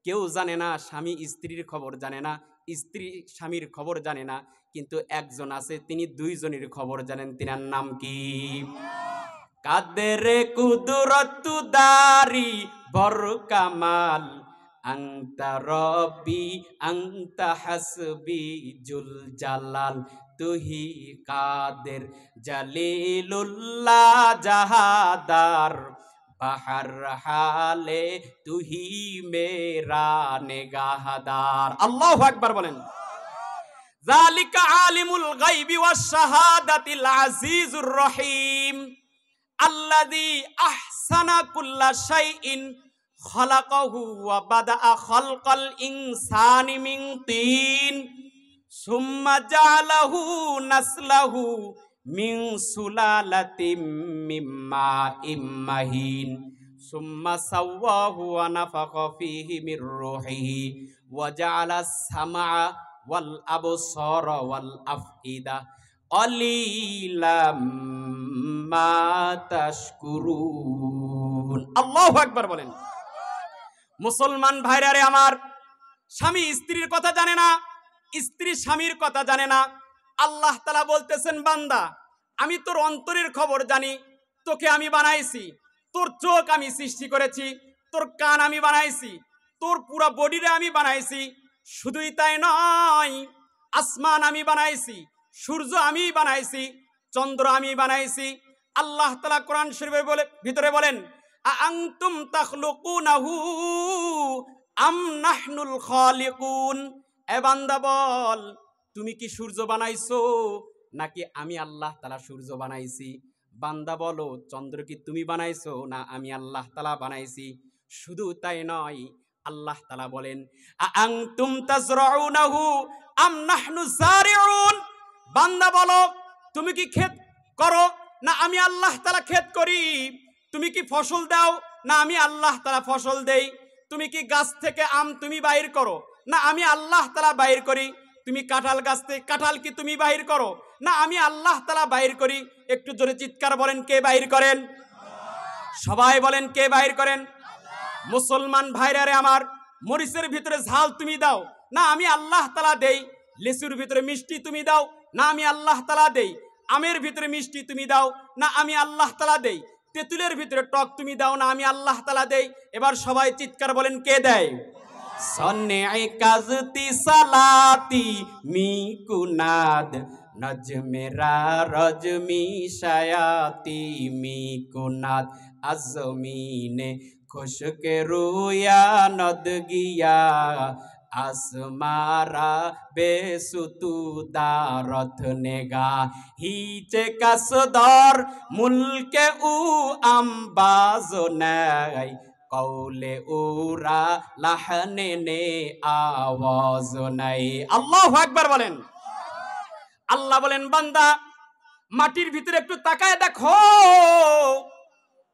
কেউ জানে না, স্বামী স্ত্রীর খবর জানে না, স্ত্রী স্বামীর খবর জানে না, কিন্তু একজন আছে, তিনি দুইজনের খবর জানেন। তিনার নাম কি? কাদেরে কুদরতু দারি বর কামাল, আংতা রব্বি আংতা হাসবি জুল জালাল, তুহি কাদের জলিলুল্লাহ জাহাদার বাহার হালে তুহি মেরা নেগাহদার। আল্লাহু আকবার বলেন। যালিকা আলিমুল গায়বি ওয়াশ শাহাদাতিল আজিজুর রহিম আল্লাযী আহসানা কুল্লা শাইইন খালাকাহু ওয়া বাদাআ খালকাল ইনসানি মিন তিন সুম্মা জাআলাহু নাসলাহু মিন সুলালাতিম মিন মাইম মাহিন সুম্মা সাওয়াহু ওয়া নাফাখা ফীহি মির রূহিহি ওয়া জাআলাস সামআ ওয়াল আবসারা ওয়াল আফইদা ক্বালিলাম মা তাশকুরুন। আল্লাহু আকবার বলেন। মুসলমান ভাইরা রে আমার, স্বামী স্ত্রীর কথা জানে না, স্ত্রী স্বামীর কথা জানে না। আল্লাহ তাআলা বলতেছেন, বান্দা আমি তোর অন্তরের খবর জানি, তোকে আমি বানাইছি, তোর চোখ আমি সৃষ্টি করেছি, তোর কান আমি বানাইছি, তোর পুরো বডিরে আমি বানাইছি। শুধুই তাই নয়, আসমান আমি বানাইছি, সূর্য আমি বানাইছি, চন্দ্র আমি বানাইছি। আল্লাহ তাআলা কোরআন শরীফের ভিতরে বলেন, আআনতুম তাখলুকুনাহু আম নাহনুল খালিকুন। এ বান্দা বল, তুমি কি সূর্য বানাইছো নাকি আমি আল্লাহ তাআলা সূর্য বানাইছি? বান্দা বলো, চন্দ্র কি তুমি বানাইছো না আমি আল্লাহ তাআলা বানাইছি? শুধু তাই নয়, আল্লাহ তাআলা বলেন, আআনতুম তাজরাউনাহু আম নাহনু যারিউন। বান্দা বলো, তুমি কি ক্ষেত করো না আমি আল্লাহ তাআলা ক্ষেত করি? তুমি কি ফসল দাও না আমি আল্লাহ তাআলা ফসল দেই? তুমি কি গাছ থেকে আম তুমি বাইর করো না আমি আল্লাহ তাআলা বাইর করি? তুমি কাঁঠাল গাছ থেকে কাঁঠাল কি তুমি বাইর করো না আমি আল্লাহ তাআলা বাইর করি? একটু জোরে চিৎকার বলেন, কে বাইর করেন? সবাই বলেন, কে বাইর করেন? মুসলমান ভাইরা রে আমার, মরিচের ভিতরে ঝাল তুমি দাও না আমি আল্লাহ তাআলা দেই? লিচুর ভিতরে মিষ্টি তুমি দাও না আমি আল্লাহ তাআলা দেই? আমের ভিতরে মিষ্টি তুমি দাও না আমি আল্লাহ তাআলা দেই? তেঁতুলের ভিতরে টক তুমি দাও না আমি আল্লাহ তাআলা দেই? এবার সবাই চিৎকার বলেন, কে দেয়? সন্নে কাজতি সালাতি মিকুনাদ নজমেরা রজমি শায়াতি মিকুনাদ আজমিনে খুশকে রুয়া নদ গিয়া আসমারা বেসুতু দারথ নেগা হিচে কাসদর মুলকে উ আম্বাজ নাই কৌলে উরা লাহনে নে আওয়াজ নাই। আল্লাহু আকবার বলেন। আল্লাহ বলেন, বান্দা মাটির ভিতরে একটু তাকায় দেখো,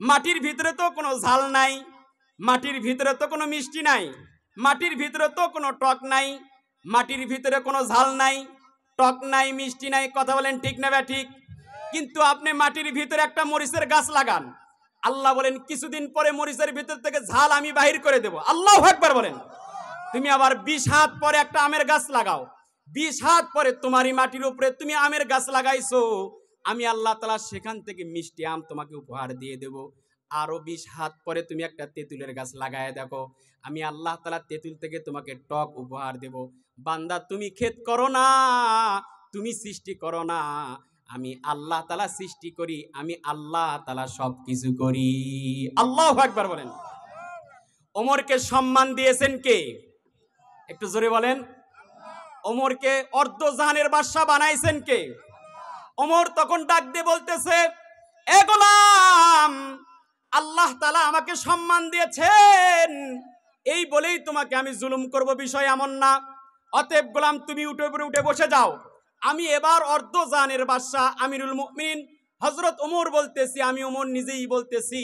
মাটির ভিতরে তো কোনো ঝাল নাই, মাটির ভিতরে তো কোনো মিষ্টি নাই, মাটির ভিতরে তো কোনো টক নাই, মাটির ভিতরে কোনো ঝাল নাই, টক নাই, মিষ্টি নাই। কথা বলেন ঠিক না ঠিক? কিন্তু আপনি মাটির ভিতরে একটা মরিচের গাছ লাগান, আল্লাহ বলেন কিছুদিন পরে মরিচের ভিতর থেকে ঝাল আমি বাহির করে দেব। আল্লাহু আকবার বলেন। তুমি আবার 20 হাত পরে একটা আমের গাছ লাগাও, 20 হাত পরে তোমারই মাটির উপরে তুমি আমের গাছ লাগাইছো, আমি আল্লাহ তাআলা সেখান থেকে মিষ্টি আম তোমাকে উপহার দিয়ে দেব। আরো 20 হাত পরে তুমি একটা তেঁতুলের গাছ লাগায় দেখো, আমি আল্লাহ তাআলা তেঁতুল থেকে তোমাকে টক উপহার দেব। বান্দা তুমি ক্ষেত করো না, তুমি সৃষ্টি করো না, আমি আল্লাহ তাআলা সৃষ্টি করি, আমি আল্লাহ তাআলা সবকিছু করি। আল্লাহু আকবার বলেন। ওমরকে সম্মান দিয়েছেন কে? একটু জোরে বলেন। ওমরকে অর্ধজাহানের বাদশা বানাইছেন কে? ওমর তখন ডাক দিয়ে বলতেছে, এ গোলাম, আল্লাহ তাআলা আমাকে সম্মান দিয়েছেন, এই বলেই তোমাকে আমি জুলুম করব, বিষয় এমন না। অতএব গোলাম তুমি উঠে বসে যাও, আমি এবার অর্ধজাহানের বাদশা আমিরুল মুমিনিন হযরত ওমর বলতেছি, আমি ওমর নিজেই বলতেছি,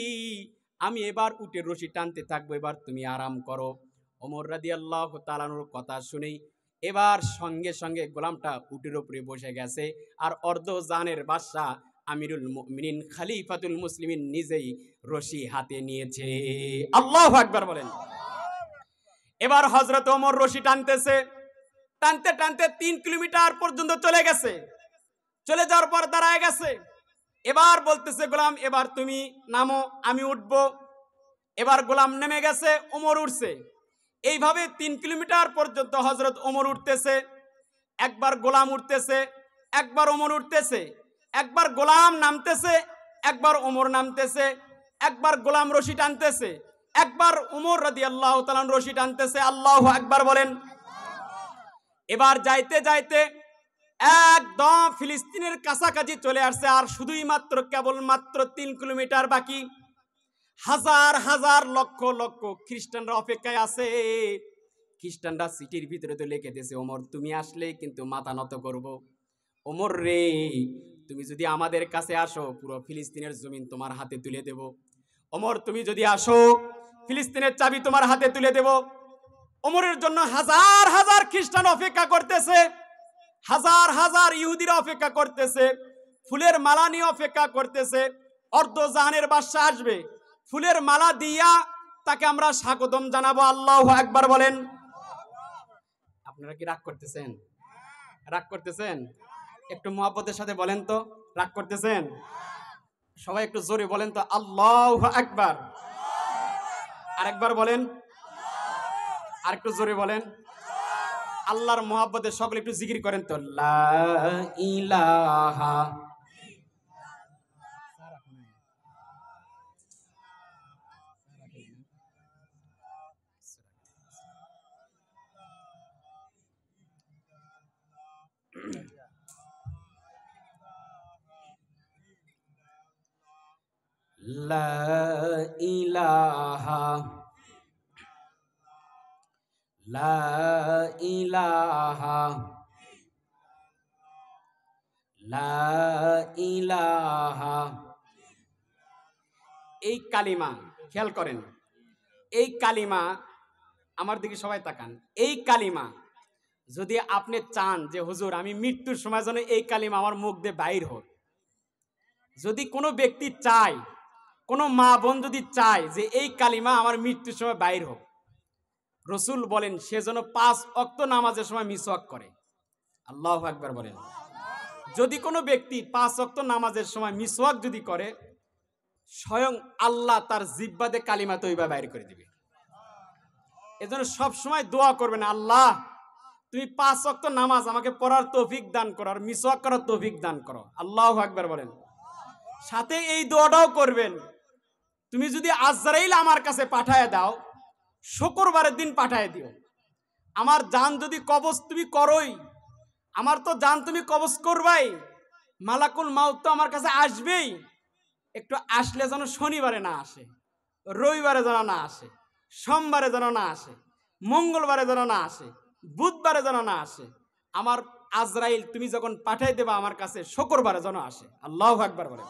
আমি এবার উটে রশি টানতে থাকবো, এবার তুমি আরাম করো। ওমর রাদিয়াল্লাহু তাআলা আনহুর কথা শুনেই এবার সঙ্গে সঙ্গে গোলামটা উটের উপরে বসে গেছে, আর অর্ধজাহানের বাদশা আমিরুল মুমিনিন খলিফাতুল মুসলিমিন নিজেই রশি হাতে নিয়েছে। আল্লাহু আকবার বলেন। এবার হযরত ওমর রশি টানতেছে, টানতে টানতে 3 কিলোমিটার পর্যন্ত চলে গেছে। চলে যাওয়ার পর দাঁড়ায় গেছে। এবার বলতেছে, গোলাম এবার তুমি নামো, আমি উঠবো। এবার গোলাম নেমে গেছে, ওমর উঠছে। এইভাবে 3 কিলোমিটার পর্যন্ত হযরত ওমর উঠতেছে, একবার গোলাম উঠতেছে, একবার ওমর উঠতেছে, একবার গোলাম নামতেছে, একবার ওমর নামতেছে, একবার গোলাম রশি টানতেছে, একবার ওমর রাদিয়াল্লাহু তাআলা রশি টানতেছে। আল্লাহু আকবার বলেন। এবার যাইতে যাইতে একদম ফিলিস্তিনের কাছাকাছি চলে আসছে, আর শুধুই মাত্র কেবলমাত্র 3 কিলোমিটার বাকি। হাজার হাজার লক্ষ লক্ষ খ্রিস্টানরা অপেক্ষায় আছে। খ্রিস্টানরা সিটির ভিতরে তো লিখে দিয়েছে, ওমর তুমি আসলে কিন্তু মাথা নত করব। ওমর রে, তুমি যদি আমাদের কাছে আসো, পুরো ফিলিস্তিনের জমিন তোমার হাতে তুলে দেব। ওমর তুমি যদি আসো, ফিলিস্তিনের চাবি তোমার হাতে তুলে দেব। ওমরের জন্য হাজার হাজার খ্রিস্টান অপেক্ষা করতেছে, হাজার হাজার ইহুদিরা অপেক্ষা করতেছে, ফুলের মালা নিয়ে অপেক্ষা করতেছে। অর্ধজাহানের বাদশা আসবে, ফুলের মালা দিয়া তাকে আমরা স্বাগতম জানাবো। আল্লাহু আকবার বলেন। আপনারা কি রাগ করতেছেন? রাগ করতেছেন? একটু মহব্বতের সাথে বলেন তো, রাগ করতেছেন? সবাই একটু জোরে বলেন তো, আল্লাহু আকবার। আরেকবার বলেন, আরেকটু জোরে বলেন। আল্লাহর মহব্বতে সকলে একটু জিকির করেন তো, লা ইলাহা লা ইলাহা লা ইলাহা লা ইলাহা। এই কালিমা খেয়াল করেন, এই কালিমা, আমার দিকে সবাই তাকান। এই কালিমা যদি আপনি চান যে হুজুর আমি মৃত্যুর সময় যেন এই কালিমা আমার মুখ দিয়ে বাইর হোক, যদি কোনো ব্যক্তি চায়, কোনো মা বোন যদি চায় যে এই কালিমা আমার মৃত্যুর সময় বাইর হোক, রসুল বলেন সে যেন 5 ওয়াক্ত নামাজের সময় মিসওয়াক করে। আল্লাহু আকবার বলেন। যদি কোনো ব্যক্তি 5 ওয়াক্ত নামাজের সময় মিসওয়াক যদি করে, স্বয়ং আল্লাহ তার জিহ্বাতে কালিমা তৈবা বাইর করে দিবে। এজন্য সব সময় দোয়া করবেন, আল্লাহ তুমি 5 ওয়াক্ত নামাজ আমাকে পড়ার তৌফিক দান করো, আর মিসওয়াক করার তৌফিক দান করো। আল্লাহু আকবার বলেন। সাথে এই দোয়াটাও করবেন, তুমি যদি আজরাইল আমার কাছে পাঠায় দাও, শুক্রবারের দিন পাঠায় দিও। আমার জান যদি কবজ তুমি করোই, আমার তো জান তুমি কবজ করবাই, মালাকুল মাউত তো আমার কাছে আসবেই। একটু আসলে যেন শনিবারে না আসে, রবিবারে যেন না আসে, সোমবারে যেন না আসে, মঙ্গলবারে যেন না আসে, বুধবারে যেন না আসে। আমার আজরাইল তুমি যখন পাঠাই দেবা আমার কাছে, শুক্রবারে যেন আসে। আল্লাহু আকবার বলেন।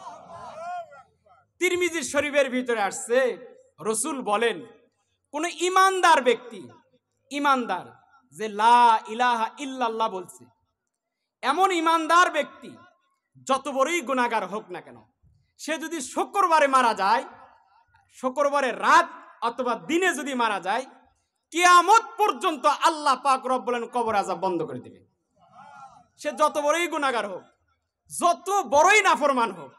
তিরমিজি শরীফের ভিতরে আসছে, রসুল বলেন কোন ইমানদার ব্যক্তি, ইমানদার যে লা ইলাহা ইল্লাল্লাহ বলছে, এমন ইমানদার ব্যক্তি যত বড়ই গুনাহগার হোক না কেন, সে যদি শুক্রবারে মারা যায়, শুক্রবারের রাত অথবা দিনে যদি মারা যায়, কিয়ামত পর্যন্ত আল্লাহ পাক রব্বুল আলামিন কবর আযাব বন্ধ করে দিবে। সে যত বড়ই গুনাহগার হোক, যত বড়ই নাফরমান হোক,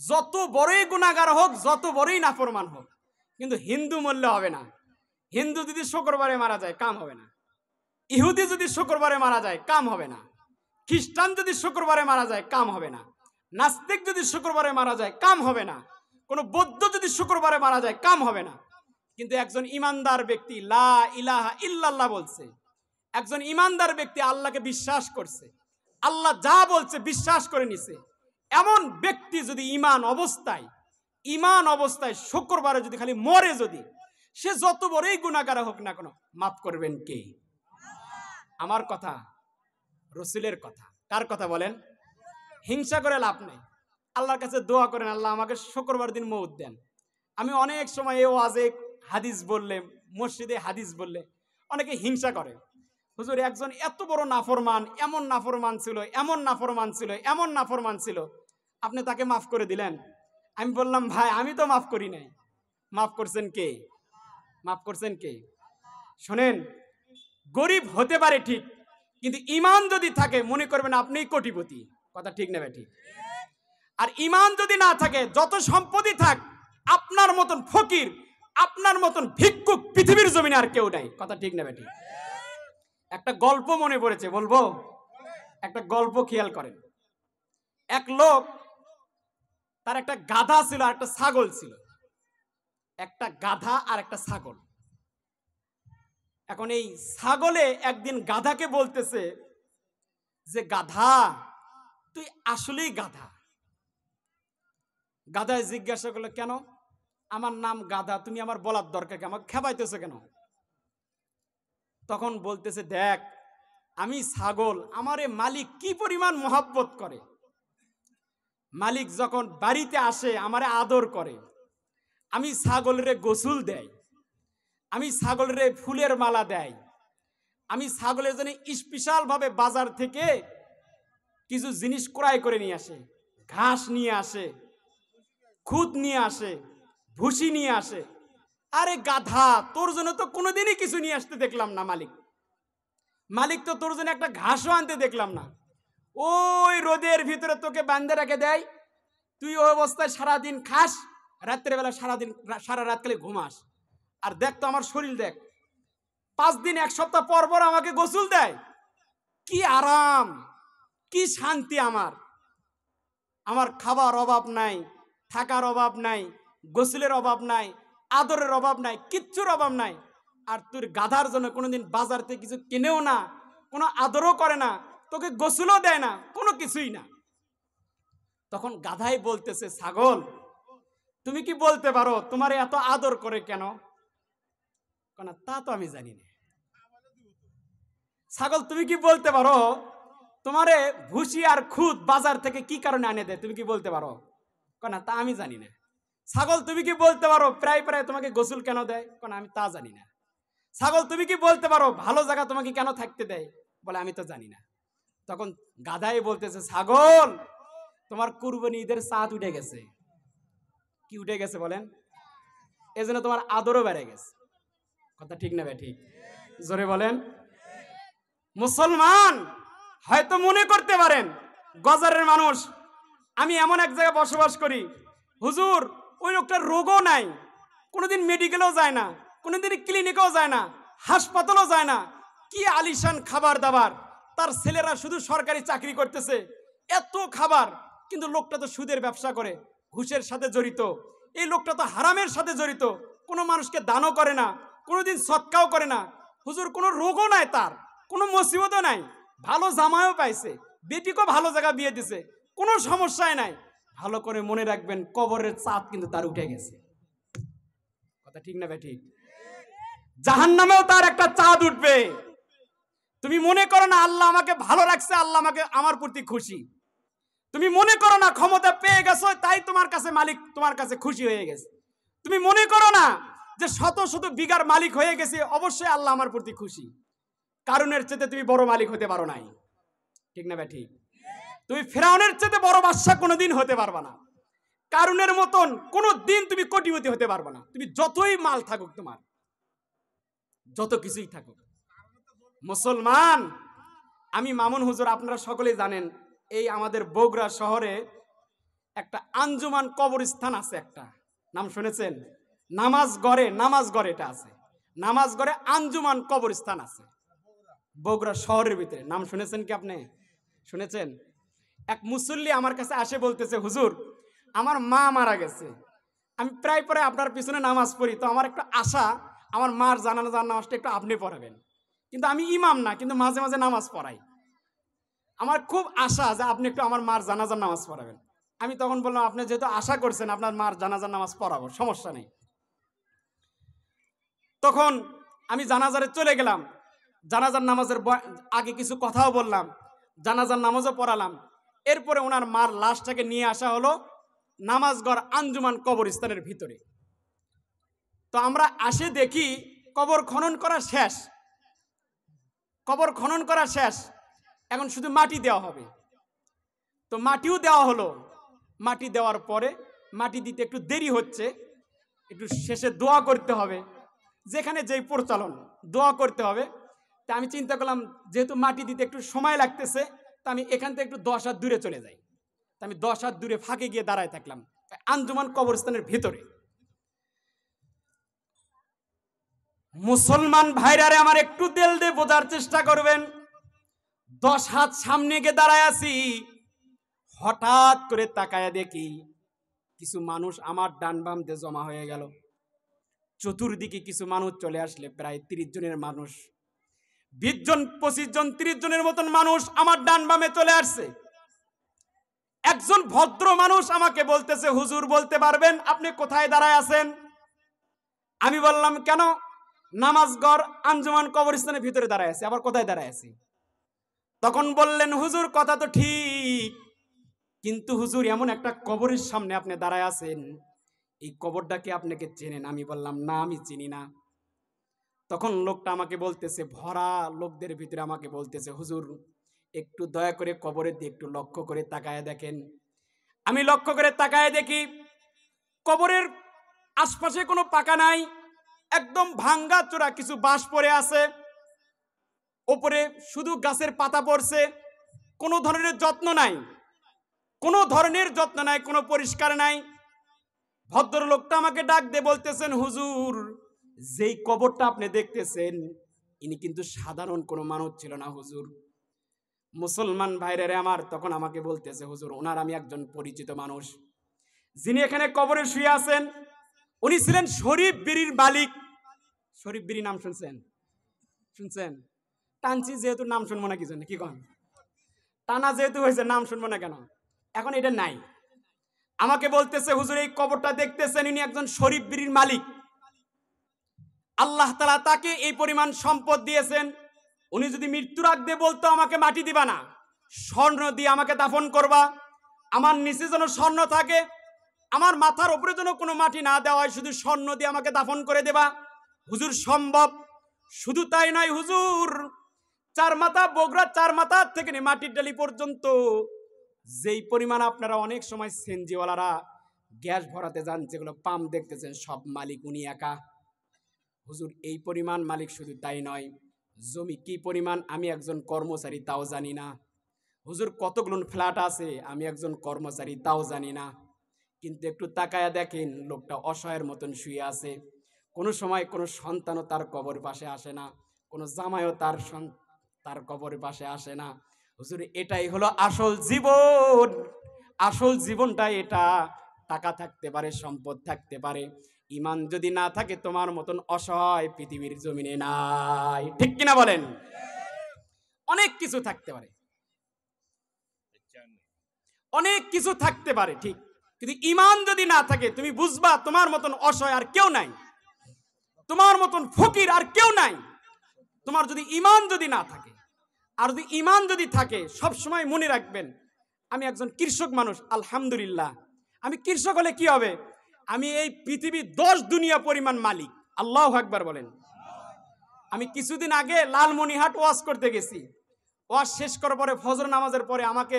যত বড়ই গুনাহগার হোক, যত বড়ই নাফরমান হোক, কিন্তু হিন্দু মরলে হবে না। হিন্দু যদি শুক্রবারে মারা যায় কাম হবে না, ইহুদি যদি শুক্রবারে মারা যায় কাম হবে না, খ্রিস্টান যদি শুক্রবারে মারা যায় কাম হবে না, নাস্তিক যদি শুক্রবারে মারা যায় কাম হবে না, কোন বৌদ্ধ যদি শুক্রবারে মারা যায় কাম হবে না। কিন্তু একজন ইমানদার ব্যক্তি লা ইলাহা ইল্লাল্লাহ বলছে, একজন ইমানদার ব্যক্তি আল্লাহকে বিশ্বাস করছে, আল্লাহ যা বলছে বিশ্বাস করে নিছে, এমন ব্যক্তি যদি ইমান অবস্থায় শুক্রবারে যদি খালি মরে, যদি সে যত বড়ই গুনাহগার হোক না কেন, মাফ করবেন কে? আমার কথা, রসুলের কথা। কার কথা বলেন? হিংসা করে লাভ নেই। আল্লাহর কাছে দোয়া করেন, আল্লাহ আমাকে শুক্রবার দিন মওত দেন। আমি অনেক সময় এই ওয়াজে হাদিস বললে, মসজিদে হাদিস বললে অনেকে হিংসা করে, হুজুর একজন এত বড় নাফরমান, এমন নাফরমান ছিল, এমন নাফরমান ছিল, এমন নাফরমান ছিল, আপনি তাকে মাফ করে দিলেন। আমি বললাম, ভাই আমি তো মাফ করি নাই। মাফ করছেন কে? মাফ করছেন কে? শোনেন, গরিব হতে পারে ঠিক, কিন্তু ইমান যদি থাকে মনে করবেন আপনিই কোটিপতি। কথা ঠিক না ঠিক? আর ইমান যদি না থাকে, যত সম্পত্তি থাক, আপনার মতন ফকির, আপনার মতন ভিক্ষুক পৃথিবীর জমিনে আর কেউ নাই। কথা ঠিক না ঠিক? একটা গল্প মনে পড়েছে, বলবো? একটা গল্প খেয়াল করেন। এক লোক, তার একটা গাধা ছিল আর একটা ছাগল ছিল। একটা গাধা আর একটা ছাগল। এখন এই ছাগলে একদিন গাধাকে বলতেছে যে, গাধা তুই আসলেই গাধা। গাধায় জিজ্ঞাসা করলো, কেন? আমার নাম গাধা, তুমি আমার বলার দরকার কি, আমাকে খেপাইতেছো কেন? তখন বলতেছে, দেখ আমি ছাগল, আমারে মালিক কি পরিমাণ মহব্বত করে। মালিক যখন বাড়িতে আসে আমারে আদর করে। আমি ছাগলের গোসল দেয়, আমি ছাগলের ফুলের মালা দেয়, আমি ছাগলের জন্য স্পেশাল ভাবে বাজার থেকে কিছু জিনিস ক্রয় করে নিয়ে আসে। ঘাস নিয়ে আসে, খুদ নিয়ে আসে, ভুসি নিয়ে আসে। আরে গাধা, তোর জন্য তো কোনোদিনই কিছু নিয়ে আসতে দেখলাম না মালিক। মালিক তো তোর জন্য একটা ঘাসও আনতে দেখলাম না। ওই রোদের ভিতরে তোকে বাঁধে রেখে দেয়, তুই ওই অবস্থায় সারাদিন খাস, রাত্রেবেলা সারা রাত খালি ঘুমাস। আর দেখ তো আমার শরীর, দেখ 5 দিন 1 সপ্তাহ পর পর আমাকে গোসল দেয়। কি আরাম, কি শান্তি। আমার খাবার অভাব নাই, থাকার অভাব নাই, গোসলের অভাব নাই, আদরের অভাব নাই, কিচ্ছুর অভাব নাই। আর তোর গাধার জন্য কোনোদিন বাজার থেকে কিছু কিনেও না, কোনো আদরও করে না, তোকে গোসলও দেয় না, কোনো কিছুই না। তখন গাধাই বলতেছে, ছাগল তুমি কি বলতে পারো তোমার এত আদর করে কেন? কেন তা তো আমি জানি না। ছাগল তুমি কি বলতে পারো তোমারে ভুসি আর খুদ বাজার থেকে কি কারণে আনে দেয়, তুমি কি বলতে পারো? কেন তা আমি জানি না। ছাগল তুমি কি বলতে পারো প্রায় প্রায় তোমাকে গোসল কেন দেয়? কেন আমি তা জানি না। ছাগল তুমি কি বলতে পারো ভালো জায়গা তোমাকে কেন থাকতে দেয়? বলে আমি তো জানি না। তখন গাধাই বলতেছে, ছাগল তোমার কুরবানি ঈদের চাঁদ উঠে গেছে। কি উঠে গেছে বলেন? এজন্য তোমার আদরও বেড়ে গেছে। কথা ঠিক না? ঠিক জোরে বলেন। মুসলমান হয়তো মনে করতে পারেন গজারের মানুষ, আমি এমন এক জায়গায় বসবাস করি, হুজুর ওই লোকটার রোগও নাই, কোনোদিন মেডিকেলেও যায় না, কোনোদিন ক্লিনিকেও যায় না, হাসপাতালও যায় না, কি আলিশান খাবার দাবার, তার ছেলেরা শুধু সরকারি চাকরি করতেছে, এত খাবার, কিন্তু লোকটা তো সুদের ব্যবসা করে, ঘুষের সাথে জড়িত, এই লোকটা তো হারামের সাথে জড়িত, কোনো মানুষকে দানও করে না, কোনোদিন সৎকাও করে না। হুজুর কোনো রোগও নাই, তার কোনো মুসিবতও নাই, ভালো জামাইও পাইছে, বেটিকেও ভালো জায়গা বিয়ে দিছে, কোনো সমস্যাই নাই। ভালো করে মনে রাখবেন, কবরের চাঁদ কিন্তু তার উঠে গেছে। কথা ঠিক না ঠিক? জাহান্নামেও তার একটা চাঁদ উঠবে। তুমি মনে করো না আল্লাহ আমাকে ভালো রাখছে, আল্লাহ আমাকে আমার প্রতি খুশি। তুমি মনে করো না ক্ষমতা পেয়ে গেছো তাই তোমার কাছে মালিক তোমার কাছে খুশি হয়ে গেছে। তুমি মনে করো না যে শত শত বিঘার মালিক হয়ে গেছে অবশ্যই আল্লাহ আমার প্রতি খুশি। কারুনের চেয়ে তুমি বড় মালিক হতে পারো নাই। ঠিক না ঠিক? তুমি ফেরাউনের চেয়ে বড় বাদশা কোনোদিন হতে পারবা না। কারুনের মতন কোনো দিন তুমি কোটিপতি হতে পারবা না। তুমি যতই মাল থাকুক, তোমার যত কিছুই থাকুক। মুসলমান, আমি মামুন হুজুর, আপনারা সকলেই জানেন, এই আমাদের বগুড়া শহরে একটা আঞ্জুমান কবরস্থান আছে, একটা নাম শুনেছেন? নামাজগড়ে এটা আছে। নামাজগড়ে আঞ্জুমান কবরস্থান আছে বগুড়া শহরের ভিতরে। নাম শুনেছেন কি আপনি? শুনেছেন? এক মুসল্লি আমার কাছে আসে, বলতেছে, হুজুর আমার মা মারা গেছে, আমি প্রায় প্রায় আপনার পিছনে নামাজ পড়ি, তো আমার একটু আশা আমার মার জানাজার নামাজটা একটু আপনি পড়াবেন। কিন্তু আমি ইমাম না, কিন্তু মাঝে মাঝে নামাজ পড়াই। আমার খুব আশা যে আপনি একটু আমার মার জানাজার নামাজ পড়াবেন। আমি তখন বললাম, আপনি যেহেতু আশা করছেন আপনার মার জানাজার নামাজ পড়াবো, সমস্যা নেই। তখন আমি জানাজারে চলে গেলাম, জানাজার নামাজের আগে কিছু কথাও বললাম, জানাজার নামাজও পড়ালাম। এরপরে ওনার মার লাশটাকে নিয়ে আসা হলো নামাজগড় আঞ্জুমান কবরস্থানের ভিতরে। তো আমরা আসে দেখি কবর খনন করা শেষ, কবর খনন করা শেষ, এখন শুধু মাটি দেওয়া হবে। তো মাটিও দেওয়া হলো। মাটি দেওয়ার পরে মাটি দিতে একটু দেরি হচ্ছে, একটু শেষে দোয়া করতে হবে, যেখানে যেই পরিচালন দোয়া করতে হবে। তা আমি চিন্তা করলাম যেহেতু মাটি দিতে একটু সময় লাগতেছে, তা আমি এখান থেকে একটু 10 হাত দূরে চলে যাই। তা আমি 10 হাত দূরে ফাঁকে গিয়ে দাঁড়ায় থাকলাম আঞ্জুমান কবরস্থানের ভিতরে। মুসলমান ভাইরারে আমার একটু দিল দিয়ে বোঝার চেষ্টা করবেন, 10 হাত সামনে গিয়ে দাঁড়ায় আছি, হঠাৎ করে তাকায়া দেখি কিছু মানুষ আমার ডান বাম দিয়ে জমা হয়ে গেল। চতুর্দিকে কিছু মানুষ চলে আসলে, প্রায় 30 জনের মানুষ, 20 জন 25 জন 30 জনের মতন মানুষ আমার ডান বামে চলে আসছে। একজন ভদ্র মানুষ আমাকে বলতেছে, হুজুর বলতে পারবেন আপনি কোথায় দাঁড়ায় আছেন? আমি বললাম, কেন? নামাজগড় আঞ্জুমান কবরস্থানের ভিতরে দাঁড়ায় আছি। আবার কোথায় দাঁড়ায় আছি? তখন বললেন, হুজুর কথা তো ঠিক, কিন্তু হুজুর এমন একটা কবরের সামনে আপনি দাঁড়ায় আছেন, এই কবরটাকে আপনাকে চেনেন? আমি বললাম, না আমি চিনি না। তখন লোকটা আমাকে বলতেছে, ভরা লোকদের ভিতরে আমাকে বলতেছে, হুজুর একটু দয়া করে কবরের দিকে একটু লক্ষ্য করে তাকায় দেখেন। আমি লক্ষ্য করে তাকায় দেখি কবরের আশপাশে কোনো পাকা নাই, একদম ভাঙ্গা চোরা কিছু বাঁশ পড়ে আছে, ওপরে শুধু গাছের পাতা পড়ছে, কোনো ধরনের যত্ন নাই, কোনো ধরনের যত্ন নাই, কোনো পরিষ্কার নাই। ভদ্রলোকটা আমাকে ডাক দিয়ে বলতেছেন, হুজুর যেই কবরটা আপনি দেখতেছেন ইনি কিন্তু সাধারণ কোনো মানুষ ছিল না হুজুর। মুসলমান ভাইরে আমার, তখন আমাকে বলতেছে, হুজুর ওনার আমি একজন পরিচিত মানুষ, যিনি এখানে কবরে শুয়ে আছেন উনি ছিলেন শরীফ বিড়ির মালিক। শরীফ বিড়ি নাম শুনছেন? শুনছেন? টানছি যেহেতু নাম শুনবো না, কি জন্য কি কন? টানা যেহেতু হয়েছে নাম শুনবো না কেন? এখন এটা নাই। আমাকে বলতেছে, হুজুর এই কবরটা দেখতেছেন ইনি একজন শরীফ বিড়ির মালিক, আল্লাহ তাআলা তাকে এই পরিমাণ সম্পদ দিয়েছেন, উনি যদি মৃত্যুর আগে বলতো আমাকে মাটি দিবা না, স্বর্ণ দিয়ে আমাকে দাফন করবা, আমার নিচে যেন স্বর্ণ থাকে, আমার মাথার উপরে যেন কোনো মাটি না দেওয়া হয়, শুধু স্বর্ণ দিয়ে আমাকে দাফন করে দেবা, হুজুর সম্ভব। শুধু তাই নয় হুজুর, চার মাথা বগরা, চার মাথা থেকে নিয়ে মাটির ডালি পর্যন্ত যেই পরিমাণ আপনারা অনেক সময় সিএনজিওয়ালারা গ্যাস ভরাতে যান, যেগুলো পাম্প দেখতেছেন, সব মালিক উনি একা। হুজুর এই পরিমাণ মালিক। শুধু তাই নয়, জমি কি পরিমাণ আমি একজন কর্মচারী তাও জানি না। হুজুর কতগুলো ফ্ল্যাট আছে আমি একজন কর্মচারী তাও জানি না। কিন্তু একটু তাকায়া দেখেন, লোকটা অসহায়ের মতন শুয়ে আছে, কোনো সময় কোনো সন্তানও তার কবরের পাশে আসে না, কোনো জামাইও তার কবরের পাশে আসে না। হুজুর এটাই হলো আসল জীবন। আসল জীবনটা এটা। টাকা থাকতে পারে, সম্পদ থাকতে পারে, ইমান যদি না থাকে তোমার মতন অসহায় পৃথিবীর জমিনে নাই। ঠিক কিনা বলেন? অনেক কিছু থাকতে পারে, অনেক কিছু থাকতে পারে ঠিক, কিন্তু ইমান যদি না থাকে তুমি বুঝবা তোমার মতন অসহায় আর কেউ নাই, তোমার মতন ফকির আর কেউ নাই। তোমার যদি ইমান যদি না থাকে, আর যদি ইমান যদি থাকে, সব সময় মনে রাখবেন, আমি একজন কৃষক মানুষ, আলহামদুলিল্লাহ। আমি কৃষক হলে কি হবে? আমি এই পৃথিবী 10 দুনিয়া পরিমাণ মালিক। আল্লাহু আকবার বলেন। আমি কিছুদিন আগে লালমনিরহাট ওয়াজ করতে গেছি। ওয়াজ শেষ করার পরে ফজর নামাজের পরে আমাকে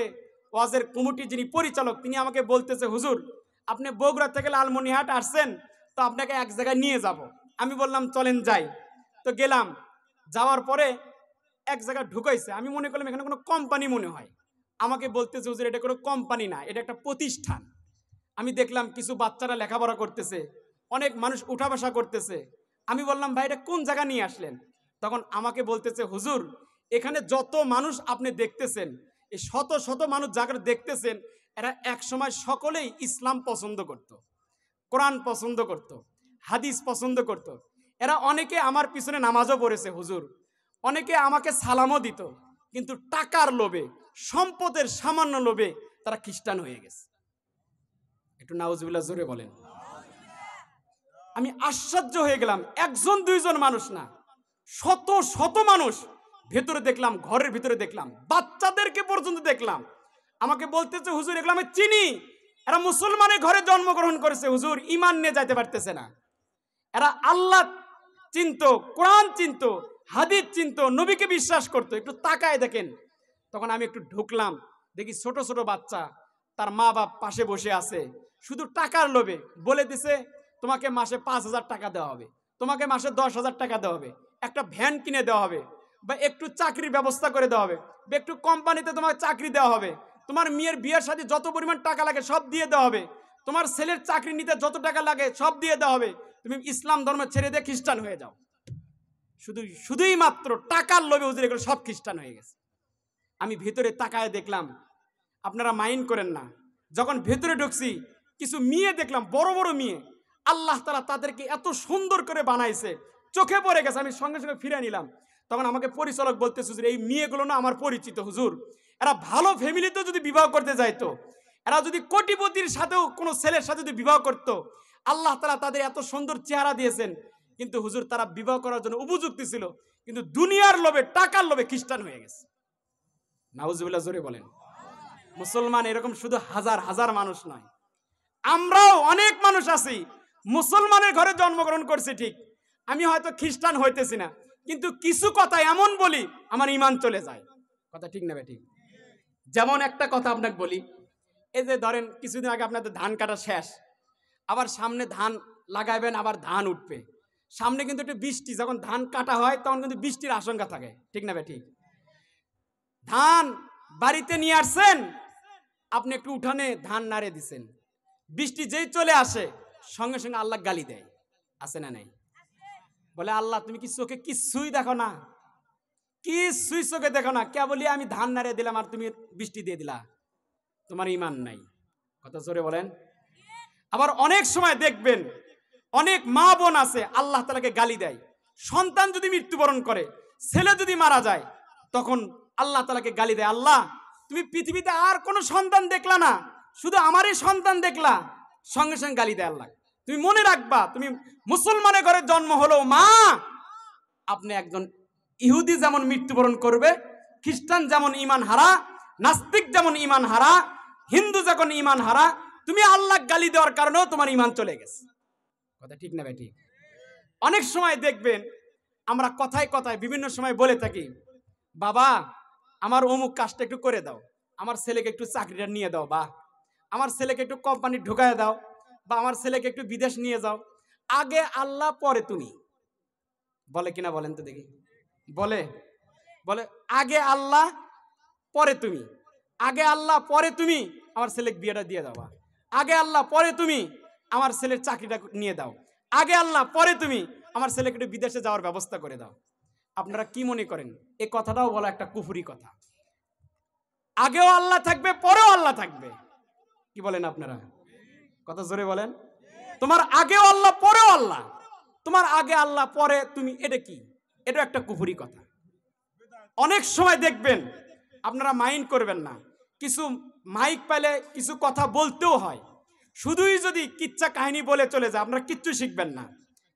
ওয়াজের কমিটি যিনি পরিচালক তিনি আমাকে বলতেছে, হুজুর আপনি বগুড়া থেকে লালমনিরহাট আসছেন, তো আপনাকে এক জায়গায় নিয়ে যাব। আমি বললাম চলেন যাই। তো গেলাম, যাওয়ার পরে এক জায়গায় ঢুকাইছে, আমি মনে করলাম এখানে কোনো কোম্পানি মনে হয়। আমাকে বলতেছে, হুজুর এটা কোনো কোম্পানি না, এটা একটা প্রতিষ্ঠান। আমি দেখলাম কিছু বাচ্চারা লেখাপড়া করতেছে, অনেক মানুষ উঠা বসা করতেছে। আমি বললাম, ভাই এটা কোন জায়গা নিয়ে আসলেন? তখন আমাকে বলতেছে, হুজুর এখানে যত মানুষ আপনি দেখতেছেন, এই শত শত মানুষ যারা দেখতেছেন, এরা এক সময় সকলেই ইসলাম পছন্দ করত, কোরআন পছন্দ করত, হাদিস পছন্দ করত। এরা অনেকে আমার পিছনে নামাজও পড়েছে হুজুর, অনেকে আমাকে সালামও দিত, কিন্তু টাকার লোভে, সম্পদের সামান্য লোভে তারা খ্রিস্টান হয়ে গেছে। একটু নাউজুবিল্লাহ জোরে বলেন। আমি আশ্চর্য হয়ে গেলাম, একজন দুইজন মানুষ না, শত শত মানুষ ভেতরে দেখলাম, ঘরের ভিতরে দেখলাম, বাচ্চাদেরকে পর্যন্ত দেখলাম। আমাকে বলতেছে, হুজুর এগুলো আমি চিনি, এরা মুসলমানের ঘরে জন্মগ্রহণ করেছে হুজুর, ইমান নিয়ে যাইতে পারতেছে না। এরা আল্লাহ চিনত, কোরআন চিনত, হাদিস চিনত, নবীকে বিশ্বাস করতো। একটু তাকায় দেখেন। তখন আমি একটু ঢুকলাম, দেখি ছোট ছোট বাচ্চা, তার মা বাপ পাশে বসে আছে, শুধু টাকার লোভে বলে দিছে তোমাকে মাসে 5,000 টাকা দেওয়া হবে, তোমাকে মাসে 10,000 টাকা দেওয়া হবে, একটা ভ্যান কিনে দেওয়া হবে, বা একটু চাকরির ব্যবস্থা করে দেওয়া হবে, বা একটু কোম্পানিতে তোমাকে চাকরি দেওয়া হবে, তোমার মেয়ের বিয়ের সাথে যত পরিমাণ টাকা লাগে সব দিয়ে দেওয়া হবে, তোমার ছেলের চাকরি নিতে যত টাকা লাগে সব দিয়ে দেওয়া হবে, তুমি ইসলাম ধর্ম ছেড়ে দিয়ে খ্রিস্টান হয়ে যাও। শুধুই মাত্র টাকার লোভে হুজুর এগুলো সব খ্রিস্টান হয়ে গেছে। আমি ভেতরে তাকায় দেখলাম, আপনারা মাইন্ড করেন না, যখন ভেতরে ঢুকছি কিছু মেয়ে দেখলাম, বড় বড় মেয়ে, আল্লাহ তাআলা তাদেরকে এত সুন্দর করে বানাইছে, চোখে পড়ে গেছে। আমি সঙ্গে সঙ্গে ফিরে নিলাম। তখন আমাকে পরিচালক বলতেছে, হুজুর এই মেয়েগুলো না আমার পরিচিত হুজুর, এরা ভালো ফ্যামিলিতেও যদি বিবাহ করতে যাইতো, এরা যদি কোটিপতির সাথেও কোনো ছেলের সাথে যদি বিবাহ করতো, আল্লাহ তাআলা তাদের এত সুন্দর চেহারা দিয়েছেন, কিন্তু হুজুর তারা বিবাহ করার জন্য উপযুক্ত ছিল, কিন্তু দুনিয়ার লোভে, টাকার লোভে খ্রিস্টান হয়ে গেছে। নাউজুবিল্লাহ, জোরে বলেন। মুসলমান এরকম শুধু হাজার হাজার মানুষ নয়, আমরাও অনেক মানুষ আছি মুসলমানের ঘরে জন্মগ্রহণ করছি ঠিক, আমি হয়তো খ্রিস্টান হইতেছি না, কিন্তু কিছু কথা এমন বলি আমার ঈমান চলে যায়। কথা ঠিক না ঠিক? যেমন একটা কথা আপনাকে বলি, এই যে ধরেন কিছুদিন আগে আপনাদের ধান কাটা শেষ, আবার সামনে ধান লাগাইবেন, আবার ধান উঠবে, সামনে কিন্তু একটু বৃষ্টি, যখন ধান কাটা হয় তখন কিন্তু বৃষ্টির আশঙ্কা থাকে, ঠিক না ঠিক? ধান বাড়িতে নিয়ে আসছেন, আপনি একটু উঠানে ধান নাড়ে দিছেন, বৃষ্টি যেই চলে আসে সঙ্গে সঙ্গে আল্লাহ গালি দেয়, আছে না নাই? বলে আল্লাহ তুমি কি চোখে কিছুই দেখো না, কিছুই চোখে দেখো না, কেবলই আমি ধান নাড়ে দিলাম আর তুমি বৃষ্টি দিয়ে দিলা, তোমার ঈমান নাই। কথা জোরে বলেন। আবার অনেক সময় দেখবেন অনেক মা বোন আছে আল্লাহ তাআলাকে গালি দেয়, সন্তান যদি মৃত্যুবরণ করে, ছেলে যদি মারা যায়, তখন আল্লাহ তাআলাকে গালি দেয়, আল্লাহ তুমি পৃথিবীতে আর কোনো সন্তান দেখলা না, শুধু আমারই সন্তান দেখলা, সঙ্গে সঙ্গে গালি দেয় আল্লাহ। তুমি মনে রাখবা, তুমি মুসলমানের ঘরে জন্ম হলো মা, আপনি একজন ইহুদি যেমন মৃত্যুবরণ করবে, খ্রিস্টান যেমন ঈমান হারা, নাস্তিক যেমন ঈমান হারা, হিন্দু যখন ঈমান হারা, তুমি আল্লাহ গালি দেওয়ার কারণেও তোমার ঈমান চলে গেছে। কথা ঠিক না ঠিক? অনেক সময় দেখবেন আমরা কথায় কথায় বিভিন্ন সময় বলে থাকি, বাবা আমার অমুক কাজটা একটু করে দাও, আমার ছেলেকে একটু চাকরিটা নিয়ে দাও, বা আমার ছেলেকে একটু কোম্পানি ঢুকায় দাও, বা আমার ছেলেকে একটু বিদেশ নিয়ে যাও। আগে আল্লাহ পরে তুমি, বলে কিনা বলেন তো দেখি? বলে বলে আগে আল্লাহ পরে তুমি, আগে আল্লাহ পরে তুমি আমার ছেলেকে বিয়েটা দিয়ে দাও, আগে আল্লাহ পরে তুমি আমার ছেলের চাকরিটা নিয়ে দাও, আগে আল্লাহ পরে তুমি আমার ছেলেকে একটু বিদেশে যাওয়ার ব্যবস্থা করে দাও। আপনারা কি মনে করেন এই কথাটাও বলা একটা কুফরি কথা? আগেও আল্লাহ থাকবে, পরেও আল্লাহ থাকবে, কি বলেন আপনারা? কথা জোরে বলেন। তোমার আগেও আল্লাহ, পরেও আল্লাহ, তোমার আগে আল্লাহ পরে তুমি, এটা কি? এটা একটা কুফরি কথা। অনেক সময় দেখবেন, আপনারা মাইন্ড করবেন না, কিছু মাইক পাইলে কিছু কথা বলতেও হয়, শুধুই যদি কিচ্ছা কাহিনী বলে চলে যায় আপনারা কিচ্ছু শিখবেন না,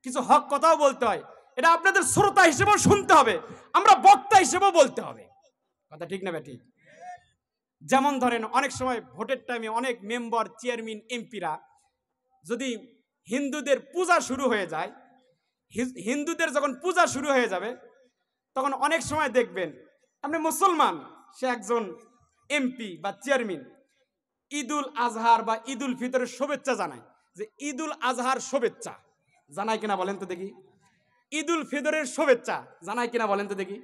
কিছু হক কথাও বলতে হয়, এটা আপনাদের শ্রোতা হিসেবেও শুনতে হবে, আমরা বক্তা হিসেবেও বলতে হবে। কথা ঠিক না ঠিক? যেমন ধরেন অনেক সময় ভোটের টাইমে অনেক মেম্বার, চেয়ারম্যান, এমপিরা যদি হিন্দুদের পূজা শুরু হয়ে যায়, হিন্দুদের যখন পূজা শুরু হয়ে যাবে, তখন অনেক সময় দেখবেন আপনি মুসলমান, সে একজন এমপি বা চেয়ারম্যান ঈদুল আজহার বা ঈদুল ফিতরের শুভেচ্ছা জানায়, যে ঈদুল আজহার শুভেচ্ছা জানায় কিনা বলেন তো দেখি? ঈদুল ফিতরের শুভেচ্ছা জানায় কিনা বলেন তো দেখি?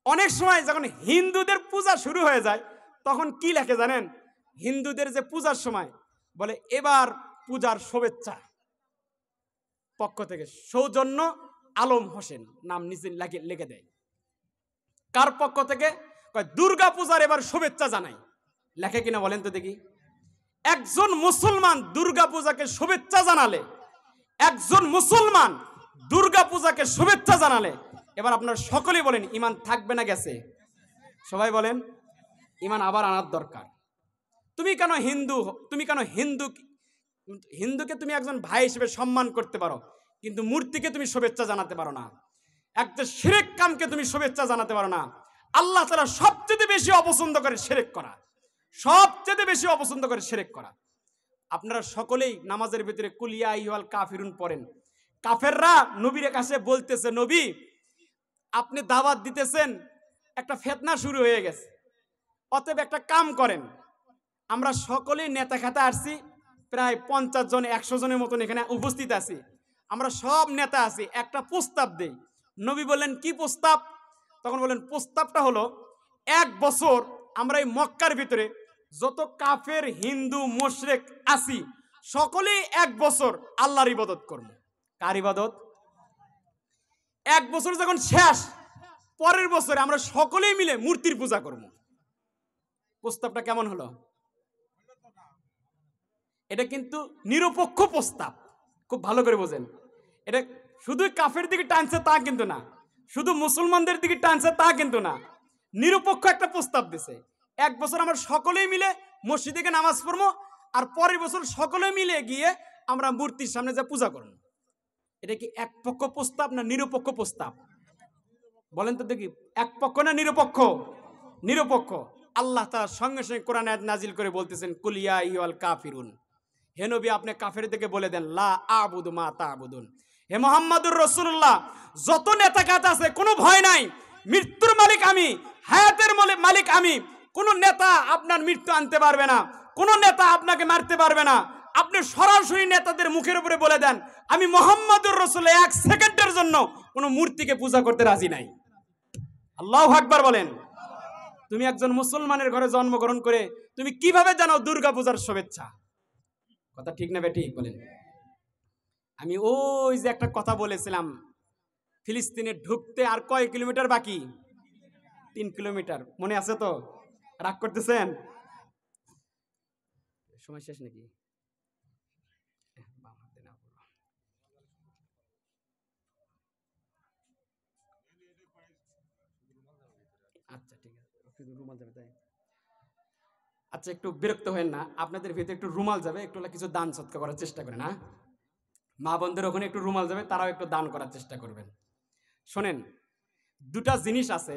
অনেক সময় যখন হিন্দুদের পূজা শুরু হয়ে যায়, তখন কি লেখে জানেন? হিন্দুদের যে পূজার সময় বলে এবার পূজার শুভেচ্ছা পক্ষ থেকে সৌজন্য আলম হোসেন, নাম নিচে লিখে দেয়। কার পক্ষ থেকে? দুর্গা পূজার এবার শুভেচ্ছা জানাই, লেখে কিনা বলেন তো দেখি? একজন মুসলমান দুর্গা পূজাকে শুভেচ্ছা জানালে, একজন মুসলমান দুর্গা পূজাকে শুভেচ্ছা জানালে, এবার আপনারা সকলেই বলেন ঈমান থাকবে না গেছে? সবাই বলেন ঈমান আবার আনার দরকার। তুমি কেন হিন্দু, তুমি কেন হিন্দুকে তুমি একজন ভাই হিসেবে সম্মান করতে পারো, কিন্তু মূর্তিকে তুমি শুভেচ্ছা জানাতে পারো না, একটা শিরক কামকে তুমি শুভেচ্ছা জানাতে পারো না। আল্লাহ তাআলা সবচেয়ে বেশি অপছন্দ করে শিরক করা, সবচেয়ে বেশি অপছন্দ করে শিরক করা। আপনারা সকলেই নামাজের ভিতরে কুল ইয়া আইয়ুহাল কাফিরুন পড়েন। কাফেররা নবীর কাছে বলতেছে, নবী আপনি দাওয়াত দিতেছেন, একটা ফিতনা শুরু হয়ে গেছে, অতএব একটা কাম করেন, আমরা সকলেই নেতা খাতা আসছি, প্রায় 50 জন 100 জনের মতন এখানে উপস্থিত আছি, আমরা সব নেতা আছি, একটা প্রস্তাব দেই। নবী বললেন কি প্রস্তাব? তখন বলেন প্রস্তাবটা হলো 1 বছর আমরা এই মক্কার ভিতরে যত কাফের, হিন্দু, মুশরিক আছি সকলেই 1 বছর আল্লাহর ইবাদত করব। কার ইবাদত? 1 বছর যখন শেষ, পরের বছরে আমরা সকলেই মিলে মূর্তির পূজা করব। প্রস্তাবটা কেমন হলো? এটা কিন্তু নিরপেক্ষ প্রস্তাব, খুব ভালো করে বোঝেন। এটা শুধু কাফের দিকে টানছে তা কিন্তু না, শুধু মুসলমানদের দিকে টানছে তা কিন্তু না, নিরপেক্ষ একটা প্রস্তাব দিছে। এক বছর আমরা সকলেই মিলে মসজিদে গিয়ে নামাজ পড়বো, আর পরের বছর সকলে মিলে গিয়ে আমরা মূর্তির সামনে যা পূজা করব। এটা কি এক পক্ষ প্রস্তাব না নিরপেক্ষ প্রস্তাব? বলেন তো দেখি, এক পক্ষ না নিরপেক্ষ? নিরপেক্ষ। আল্লাহ তার সঙ্গে সঙ্গে কোরআন আয়াত নাজিল করে বলতেছেন, কুলিয়া ইউল কাফিরুন, হে নবী আপনি কাফের থেকে বলে দেন, লা আবুদু মা তা'বুদুন, হে মুহাম্মদুর রাসূলুল্লাহ যত নেতা কাজ আছে কোনো ভয় নাই, মৃত্যুর মালিক আমি, হায়াতের মালিক আমি। কোন নেতা আপনার মৃত্যু আনতে পারবে না, কোন নেতা আপনাকে মারতে পারবে না। আপনি সরাসরি নেতাদের মুখের উপরে বলে দেন, আমি মুহাম্মদুর রাসূল এক সেকেন্ডের জন্য কোন মূর্তিকে পূজা করতে রাজি নাই। আল্লাহু আকবার বলেন। তুমি একজন মুসলমানের ঘরে জন্মগ্রহণ করে তুমি কিভাবে জানো দুর্গা পূজার শুভেচ্ছা? কথা ঠিক না বেঠিক বলেন? আমি ওই যে একটা কথা বলেছিলাম, ফিলিস্তিনে ঢুকতে আর কয় কিলোমিটার বাকি? 3 কিলোমিটার, মনে আছে তো? রাগ করতেছেন? সময় শেষ নাকি? আচ্ছা ঠিক আছে, রুমাল যাবে তাই? আচ্ছা একটু বিরক্ত হেন না, আপনাদের ভিতরে একটু রুমাল যাবে, একটু কিছু দান সৎকার করার চেষ্টা করেন। না মা বোনদের ওখানে একটু রুমাল যাবে, তারাও একটু দান করার চেষ্টা করবেন। শোনেন, দুটা জিনিস আছে,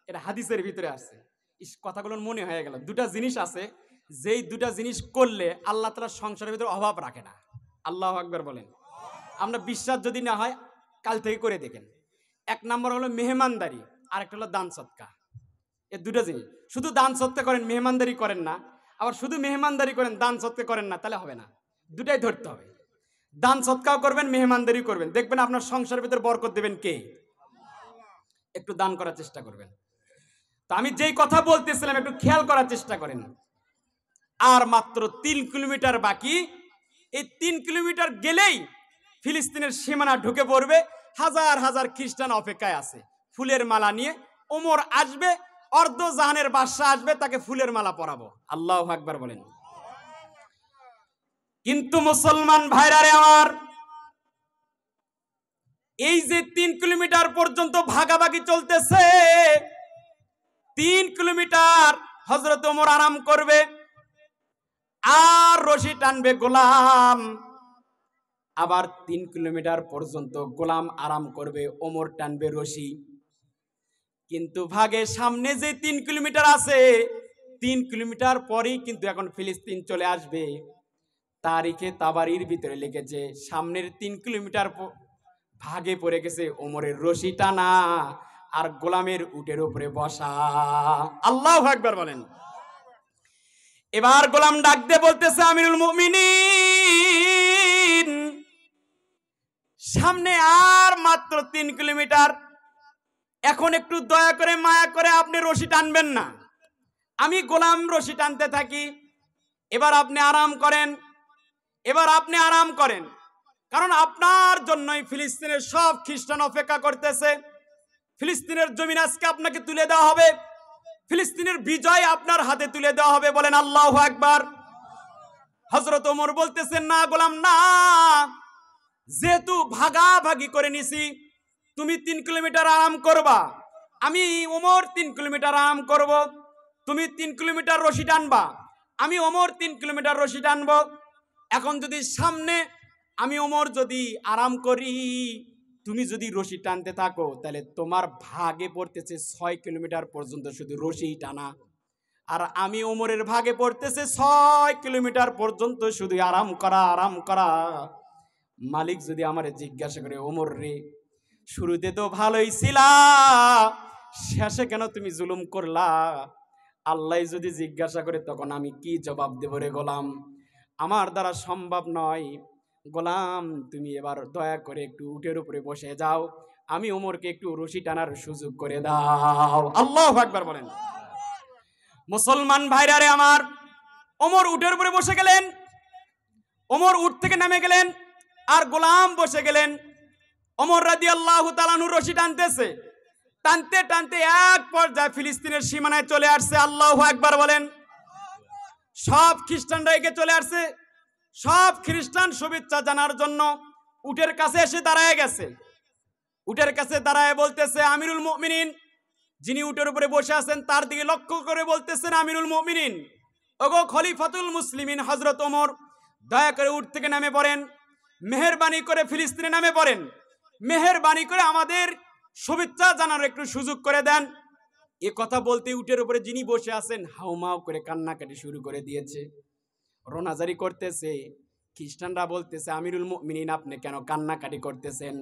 এটা হাদিসের ভিতরে আছে, কথাগুলো মনে হয়ে গেল। দুটা জিনিস আছে, যেই দুটা জিনিস করলে আল্লাহ তাআলা সংসারের ভিতরে অভাব রাখে না। আল্লাহু আকবার বলেন। আমরা বিশ্বাস যদি না হয় কাল থেকে করে দেখেন। এক নম্বর হলো মেহমানদারি, আর একটা হলো দান সৎকা। এই দুটো জিনিস, শুধু দান সৎকা করেন মেহমানদারি করেন না, আবার শুধু মেহমানদারি করেন দান সৎকা করেন না, তাহলে হবে না। দুটাই ধরতে হবে, দান সৎকাও করবেন মেহমানদারি করবেন, দেখবেন আপনার সংসারের ভিতরে বরকত দেবেন কে? একটু দান করার চেষ্টা করবেন। তো আমি যেই কথা বলতেছিলাম একটু খেয়াল করার চেষ্টা করেন। আর মাত্র 3 কিলোমিটার বাকি, এই 3 কিলোমিটার গেলেই ফিলিস্তিনের সীমানা ঢুকে পড়বে। হাজার হাজার খ্রিস্টান অপেক্ষায় আছে ফুলের মালা নিয়ে। ওমর আসবে, অর্ধ জাহানের বাদশা আসবে, তাকে ফুলের মালা পরাবো। আল্লাহু আকবার বলেন। কিন্তু মুসলমান ভাইরারে আমার, এই যে 3 কিলোমিটার পর্যন্ত ভাগাভাগি চলতেছে, 3 কিলোমিটার হযরত ওমর আরাম করবে, আর রশি টানবে গোলাম। আবার 3 কিলোমিটার পর্যন্ত গোলাম আরাম করবে, ওমর টানবে রশি। কিন্তু ভাগে সামনে যে 3 কিলোমিটার আছে, 3 কিলোমিটার পরেই কিন্তু এখন ফিলিস্তিন চলে আসবে। তারিখে তাবারির ভিতরে লিখেছে সামনের 3 কিলোমিটার ভাগে পড়ে গেছে ওমরের রশি টানা আর গোলামের উটের উপরে বসা। আল্লাহু আকবার বলেন। এবার গোলাম ডাক দিয়ে বলতেছে, আমিরুল মুমিনিন, সামনে আর মাত্র 3 কিলোমিটার, এখন একটু দয়া করে মায়া করে আপনি রশি টানবেন না, আমি গোলাম রশি টানতে থাকি। এবার আপনি আরাম করেন, এবার আপনি আরাম করেন, কারণ আপনার জন্যই ফিলিস্তিনের সব খ্রিস্টান অপেক্ষা করতেছে। ফিলিস্তিনের জমিন আজকে আপনাকে তুলে দেওয়া হবে, ফিলিস্তিনের বিজয় আপনার হাতে তুলে দেওয়া হবে। বলেন আল্লাহু আকবার। হযরত ওমর বলতেছেন, না গোলাম না, যেহেতু ভাগাভাগি করে নিছি, তুমি 3 কিলোমিটার আরাম করবা, আমি ওমর 3 কিলোমিটার আরাম করব। তুমি 3 কিলোমিটার রশি টানবা, আমি ওমর 3 কিলোমিটার রশি টানবো। এখন যদি সামনে আমি ওমর যদি আরাম করি, তুমি যদি রশি টানতে থাকো, তাহলে তোমার ভাগে পড়তেছে 6 কিলোমিটার পর্যন্ত শুধু রশি টানা, আর আমি ওমরের ভাগে পড়তেছে 6 কিলোমিটার পর্যন্ত শুধু আরাম করা, আরাম করা। মালিক যদি আমারে জিজ্ঞাসা করে, ওমর রে, শুরুতে তো ভালোই ছিলা, শেষে কেন তুমি জুলুম করলা? আল্লাহ যদি জিজ্ঞাসা করে, তখন আমি কি জবাব দেব রে গোলাম? আমার দ্বারা সম্ভব নয়। গোলাম তুমি এবার দয়া করে একটু উটের উপরে বসে যাও, আমি ওমরকে একটু রশি টানার সুযোগ করে দাও। আল্লাহু আকবার বলেন। মুসলমান ভাইরা রে আমার, ওমর উটের উপরে বসে গেলেন, ওমর উট থেকে নেমে গেলেন, আর গোলাম বসে গেলেন। ওমর রাদিয়াল্লাহু তাআলা আনহু রশি টানতেছে, টানতে টানতে এক পর্যায়ে ফিলিস্তিনের সীমানায় চলে আসছে। আল্লাহু আকবার বলেন। সব খ্রিস্টানরা এগিয়ে চলে আসছে। সব খ্রিস্টান শুভেচ্ছা জানার জন্য উটের কাছে এসে দাঁড়ায় গেছে। উটের কাছে দাঁড়ায় বলতেছে, আমিরুল মুমিনিন, যিনি উটের উপরে বসে আছেন তার দিকে লক্ষ্য করে বলতেছেন, আমিরুল মুমিনিন, ওগো খলিফাতুল মুসলিমিন হযরত ওমর, দয়া করে উট থেকে নামে পড়েন, মেহেরবানি করে ফিলিস্তিনে নামে পড়েন, মেহেরবানি করে আমাদের শুভেচ্ছা জানার একটু সুযোগ করে দেন। এ কথা বলতে উটের উপরে যিনি বসে আছেন হাউমাউ করে কান্নাকাটি শুরু করে দিয়েছে, রোনাজারি করতেছে। খ্রিস্টানরা বলতেছে, আমিরুল মুমিনিন, আপনি কেন কান্নাকাটি করতেছেন?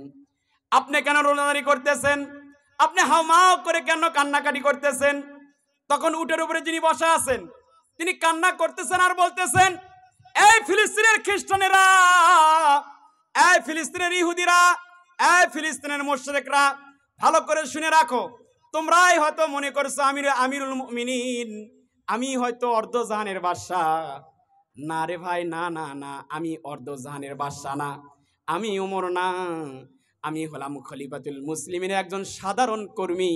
আপনি কেন রোনাজারি করতেছেন? আপনি হাউমাউ করে কেন কান্নাকাটি করতেছেন? তখন উটের উপরে যিনি বসে আছেন তিনি কান্না করতেছেন আর বলতেছেন, এই ফিলিস্তিনের খ্রিস্টানেরা, এই ফিলিস্তিনের ইহুদিরা, এই ফিলিস্তিনের মুশরিকরা, ভালো করে শুনে রাখো, তোমরাই হয়তো মনে করছো আমিরুল মুমিনিন আমি হয়তো অর্ধজাহানের বাদশা। না রে ভাই, না না না, আমি অর্ধজাহানের বাদশা না, আমি ওমর না, আমি হলাম খলিফাতুল মুসলিমিনের একজন সাধারণ কর্মী।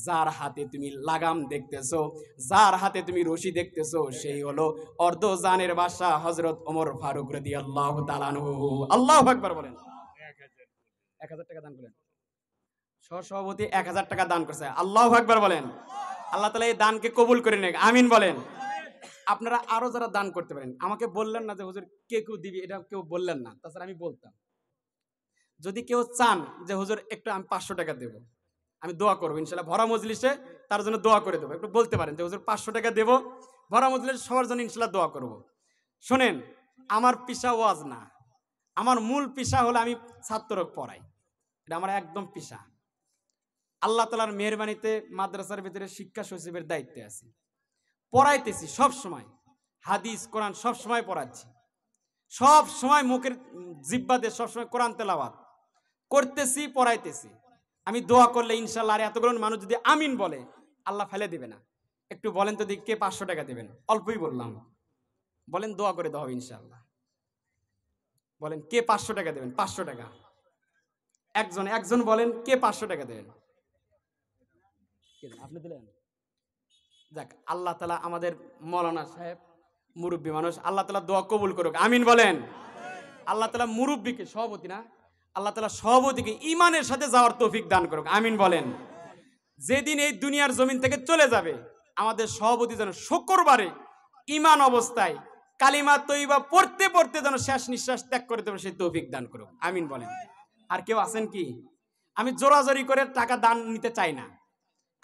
যার হাতে তুমি লাগাম দেখতেছো, যার হাতে তুমি রশি দেখতেছো, সেই হলো অর্ধজাহানের বাদশা হযরত ওমর ফারুক রাদিয়াল্লাহু তাআলা আনহু। আল্লাহু আকবার বলেন। 1000 টাকা দান করেন। সহসভাপতি 1000 টাকা দান করছে। আল্লাহু আকবার বলেন। আল্লাহ তাআলা এই দানকে কবুল করে নেক, আমিন বলেন। আপনারা আরো যারা দান করতে পারেন, আমাকে বললেন না যে হুজুর কে কেউ দিবি, এটা কেউ বললেন না, তাছাড়া আমি বলতাম। যদি কেউ চান যে হুজুর একটু আমি 500 টাকা দেব, আমি দোয়া করবো ইনশাল্লাহ, ভরা মজলিসে তার জন্য দোয়া করে দেবো, একটু বলতে পারেন যে হুজুর 500 টাকা দেব, ভরা মজলিসে সবার জন্য ইনশাল্লাহ দোয়া করব। শোনেন, আমার পেশা ওয়াজ না, আমার মূল পেশা হলো আমি ছাত্রক পড়াই, এটা আমার একদম পেশা। আল্লাহ তাআলার মেহেরবানিতে মাদ্রাসার ভিতরে শিক্ষা সচিবের দায়িত্বে আছি, পড়াইতেছি সব সময়, হাদিস কোরআন সব সময় পড়াচ্ছি, সব সময় মুখের জিহ্বাতে সব সময় কোরআন তেলাওয়াত করতেছি, পড়াইতেছি। আমি দোয়া করলে ইনশাআল্লাহ, আর এতগুলো মানুষ যদি আমিন বলে আল্লাহ ফেলে দেবে না। একটু বলেন তো দেখি কে 500 টাকা দেবেন? অল্পই বললাম, বলেন দোয়া করে দেওয়া হবে ইনশাআল্লাহ। বলেন কে 500 টাকা দেবেন? 500 টাকা একজন বলেন কে 500 টাকা দেবেন? আপনি দিলেন? যাক, আল্লাহ তাআলা আমাদের মৌলানা সাহেব মুরব্বী মানুষ, আল্লাহ তাআলা দোয়া কবুল করুক, আমিন বলেন। আল্লাহ তাআলা মুরব্বীকে, সভাপতি না, আল্লাহ তাআলা সভাপতিকে ঈমানের সাথে যাওয়ার তৌফিক দান করুক, আমিন বলেন। যেদিন এই দুনিয়ার জমিন থেকে চলে যাবে, আমাদের সভাপতি যেন শুক্রবারে ঈমান অবস্থায় কালিমা তৈবা পড়তে পড়তে যেন শেষ নিঃশ্বাস ত্যাগ করে দেবে, সেই তৌফিক দান করুক, আমিন বলেন। আর কেউ আছেন কি? আমি জোরাজোরি করে টাকা দান নিতে চাই না,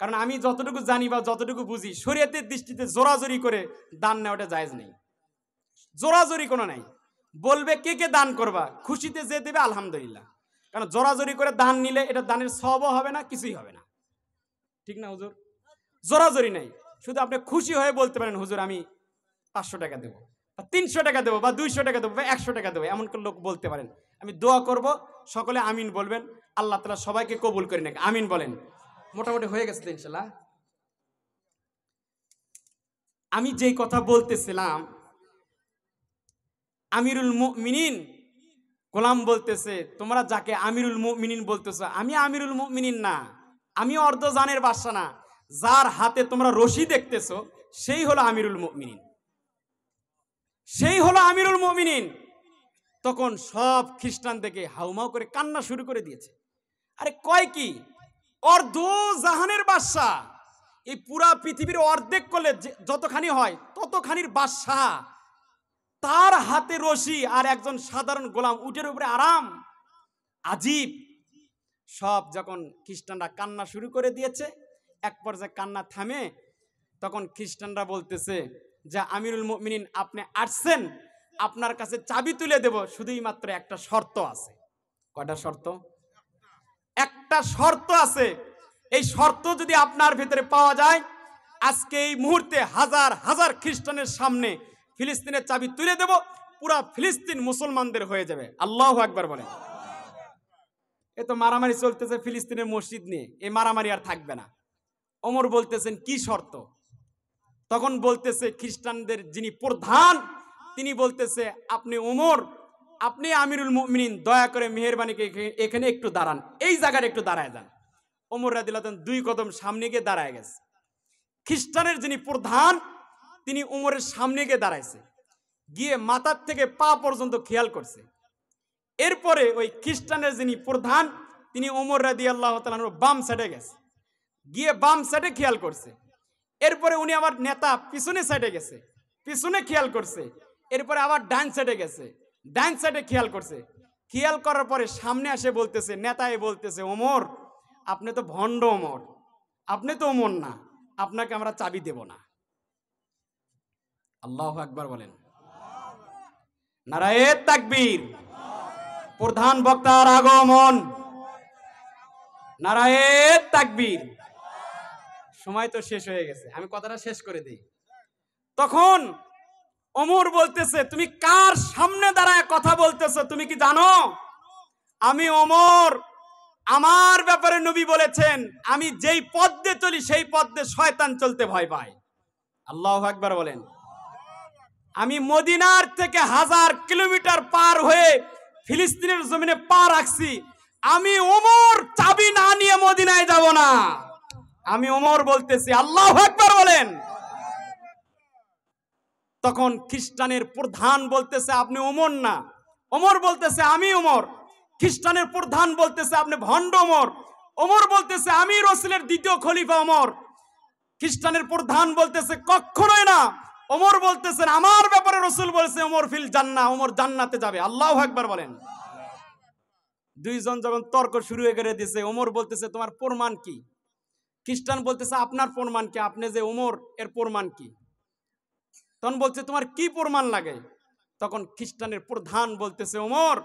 কারণ আমি যতটুকু জানি বা যতটুকু বুঝি, শরীয়তের দৃষ্টিতে জোরাজোরি করে দান নেওয়াটা জায়েজ নেই, জোরাজোরি কোনো নাই। বলবে কে কে দান করবা, খুশিতে যে দেবে আলহামদুলিল্লাহ, কারণ জোরাজোরি করে দান নিলে এটা দানের সওয়াবও হবে না, কিছুই হবে না, ঠিক না হুজুর? জোরাজোরি নাই, শুধু আপনি খুশি হয়ে বলতে পারেন হুজুর আমি 500 টাকা দেবো, বা 300 টাকা দেবো, বা 200 টাকা দেবো, বা 100 টাকা দেবো, এমন করে লোক বলতে পারেন। আমি দোয়া করব, সকলে আমিন বলবেন, আল্লাহ তাআলা সবাইকে কবুল করে নেক, আমিন বলেন। মোটামুটি হয়ে গেছে তো ইনশাআল্লাহ। আমি যেই কথা বলতেছিলাম, আমিরুল মুমিনিন, গোলাম বলতেছে তোমরা যাকে আমিরুল মুমিনিন বলতেছো, আমি আমিরুল মুমিনিন না, আমি অর্ধজানের বাদশা না, যার হাতে তোমরা রশি দেখতেছো সেই হলো আমিরুল মুমিনিন, সেই হলো আমিরুল মুমিনিন। তখন সব খ্রিস্টান থেকে হাউমাউ করে কান্না শুরু করে দিয়েছে। আরে কয় কি, অর্ধজাহানের বাদশা, এই পুরা পৃথিবীর অর্ধেক করলে যতখানি হয় ততখানির বাদশা, তার হাতে রশি আর একজন সাধারণ গোলাম উটের উপরে আরাম, আজীব। সব যখন খ্রিস্টানরা কান্না শুরু করে দিয়েছে, এক পর্যায়ে কান্না থামে, তখন খ্রিস্টানরা বলতেছে যে আমিরুল মুমিনিন আপনি আসছেন, আপনার কাছে চাবি তুলে দেব, শুধুই মাত্র একটা শর্ত আছে। কয়টা শর্ত? একটা শর্ত আছে। এই শর্ত যদি আপনার ভিতরে পাওয়া যায়, আজকে এই মুহূর্তে হাজার হাজার খ্রিস্টানের সামনে ফিলিস্তিনের চাবি তুলে দেব, পুরা ফিলিস্তিন মুসলমানদের হয়ে যাবে। আল্লাহু আকবার বলেন। এ তো মারামারি চলতেছে ফিলিস্তিনের মসজিদ নিয়ে, এই মারামারি আর থাকবে না। ওমর বলতেছেন কি শর্ত? তখন বলতেছে খ্রিস্টানদের যিনি প্রধান, তিনি বলতেছে আপনি ওমর, আপনি আমিরুল মুমিনিন, দয়া করে মেহেরবানি এখানে একটু দাঁড়ান, এই জায়গায় একটু দাঁড়ায় যান। ওমর রাদিয়াল্লাহু আনহু 2 কদম সামনে গিয়ে দাঁড়ায় গেছে। খ্রিস্টানের যিনি প্রধান তিনি ওমরের সামনে গিয়ে দাঁড়াইছে, গিয়ে মাথার থেকে পা পর্যন্ত খেয়াল করছে। এরপরে ওই খ্রিস্টানের যিনি প্রধান তিনি ওমর রাদিয়াল্লাহু তাআলার বাম সাইডে গেছে, গিয়ে বাম সাইডে খেয়াল করছে। এরপরে উনি আবার নেতা পিছনে সাইডে গেছে, পিছনে খেয়াল করছে। এরপরে আবার ডান সাইডে গেছে, ডান সাইডে খেয়াল করছে। খেয়াল করার পরে সামনে আসে বলতেছে, নেতায় বলতেছে, ওমর আপনি তো ভণ্ড, ওমর আপনি তো ওমর না, আপনাকে আমরা চাবি দেব না। আল্লাহু আকবার বলেন। নারায়ে তাকবীর। প্রধান বক্তার আগমন। নারায়ে তাকবীর। সময় তো শেষ হয়ে গেছে, আমি কথাটা শেষ করে দিই। তখন ওমর বলতেছে, তুমি কার সামনে দাঁড়ায় কথা বলতেছো তুমি কি জানো? আমি ওমর, আমার ব্যাপারে নবী বলেছেন আমি যেই পথ দিয়ে চলি সেই পথ দিয়ে শয়তান চলতে ভয় পায়। আল্লাহু আকবার বলেন। আমি মদিনার থেকে 1000 কিলোমিটার পার হয়ে ফিলিস্তিনের জমিনে পা রাখছি, আমি ওমর চাবি না নিয়ে মদিনায় যাব না। আমি ওমর বলতেছি, আল্লাহু আকবার বলেন। তখন খ্রিস্টানের প্রধান বলতেছে, আপনি ওমর না। ওমর বলতেছে, আমি ওমর। খ্রিস্টানের প্রধান বলতেছে, আপনি ভণ্ড ওমর। ওমর বলতেছে, আমি রাসূলের দ্বিতীয় খলিফা ওমর। খ্রিস্টানের প্রধান বলতেছে, কখনোই না। ওমর বলতেছেন, আমার ব্যাপারে রাসূল বলেছে ওমর ফিল জান্নাহ, ওমর জান্নাতে যাবে। আল্লাহু আকবার বলেন। দুইজন যখন তর্ক শুরু হয়ে গেছে দিছে, ওমর বলতেছে, তোমার প্রমাণ কি? খ্রিস্টান বলতেছে, আপনার প্রমাণ কি? আপনি যে ওমর এর প্রমাণ কি? তখন বলছে, তোমার কি প্রমাণ লাগে? তখন খ্রিস্টানের প্রধান বলতেছে, ওমর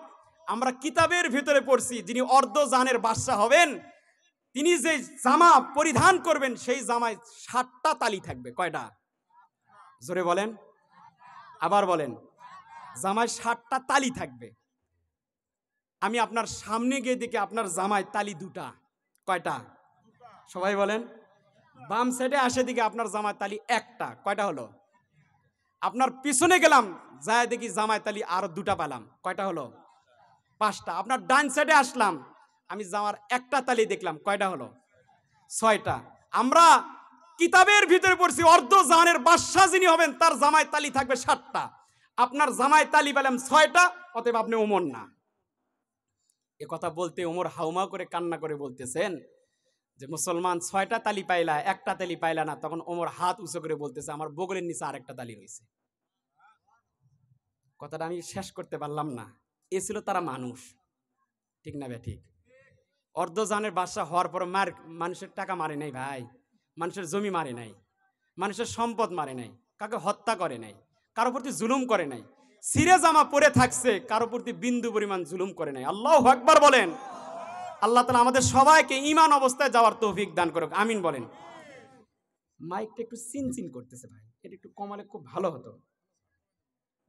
আমরা কিতাবের ভিতরে পড়ছি যিনি অর্ধজানের বাদশা হবেন তিনি যে জামা পরিধান করবেন সেই জামায় 7টা তালি থাকবে। কয়টা? জোরে বলেন, আবার বলেন। জামায় 7টা তালি থাকবে। আমি আপনার সামনে গিয়ে দেখি আপনার জামায় তালি 2টা। কয়টা? সবাই বলেন। বাম সাইডে আসে দিকে আপনার জামায় তালি 1টা। কয়টা হলো? আপনার পিছনে গেলাম, যায় দেখি জামায় তালি আরো 2টা পেলাম। কয়টা হলো? 5টা। আপনার ডান সাইডে আসলাম, আমি জামার 1টা তালি দেখলাম। কয়টা হলো? 6টা। আমরা কিতাবের ভিতরে পড়ছি অর্ধজানের বাদশা যিনি হবেন তার জামায় তালি থাকবে 7টা। আপনার জামায় তালি পেলাম 6টা, অতএব আপনি ওমর না। এ কথা বলতে ওমর হাউমা করে কান্না করে বলতেছেন যে মুসলমান 6টা তালি পাইলা, 1টা তালি পাইলা না। তখন ওমর হাত উঁচু করে বলতেছে, আমার বগলের নিচে আরেকটা তালি রয়েছে। কথাটা আমি শেষ করতে পারলাম না। এ ছিল তারা মানুষ, ঠিক না? ঠিক। অর্ধজানের বাদশা হওয়ার পর মানুষের টাকা মারে নাই ভাই, মানুষের জমি মারে নাই, মানুষের সম্পদ মারে নাই, কাকে হত্যা করে নাই, কারো প্রতি জুলুম করে নাই, সিরে জামা পরে থাকছে, কারো প্রতি বিন্দু পরিমাণ জুলুম করে নাই। আল্লাহু আকবার বলেন। আল্লাহ তাআলা আমাদের সবাইকে ঈমান অবস্থায় যাওয়ার তৌফিক দান করুক, আমিন বলেন। মাইকটা একটু চিনচিন করতেছে ভাই, এটা একটু কমালে খুব ভালো হতো।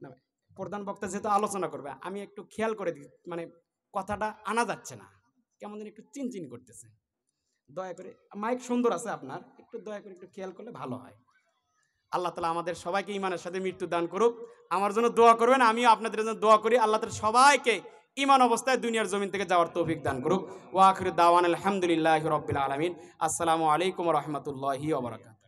না, প্রধান বক্তা যেহেতু আলোচনা করবে, আমি একটু খেয়াল করে দিই, মানে কথাটা আনা যাচ্ছে না, কেমন যেন একটু চিনচিন করতেছে। দয়া করে, মাইক সুন্দর আছে আপনার, একটু দয়া করে একটু খেয়াল করলে ভালো হয়। আল্লাহ তাআলা আমাদের সবাইকে ঈমানের সাথে মৃত্যু দান করুক। আমার জন্য দোয়া করবেন, আমিও আপনাদের জন্য দোয়া করি। আল্লাহ তাআলা সবাইকে ঈমান অবস্থায় দুনিয়ার জমিন থেকে যাওয়ার তৌফিক দান করুক। ওয়া আখিরু দাওয়ানা আলহামদুলিল্লাহি রাব্বিল আলামিন। আসসালামু আলাইকুম ওয়া রাহমাতুল্লাহি ওয়া বারাকাতুহু।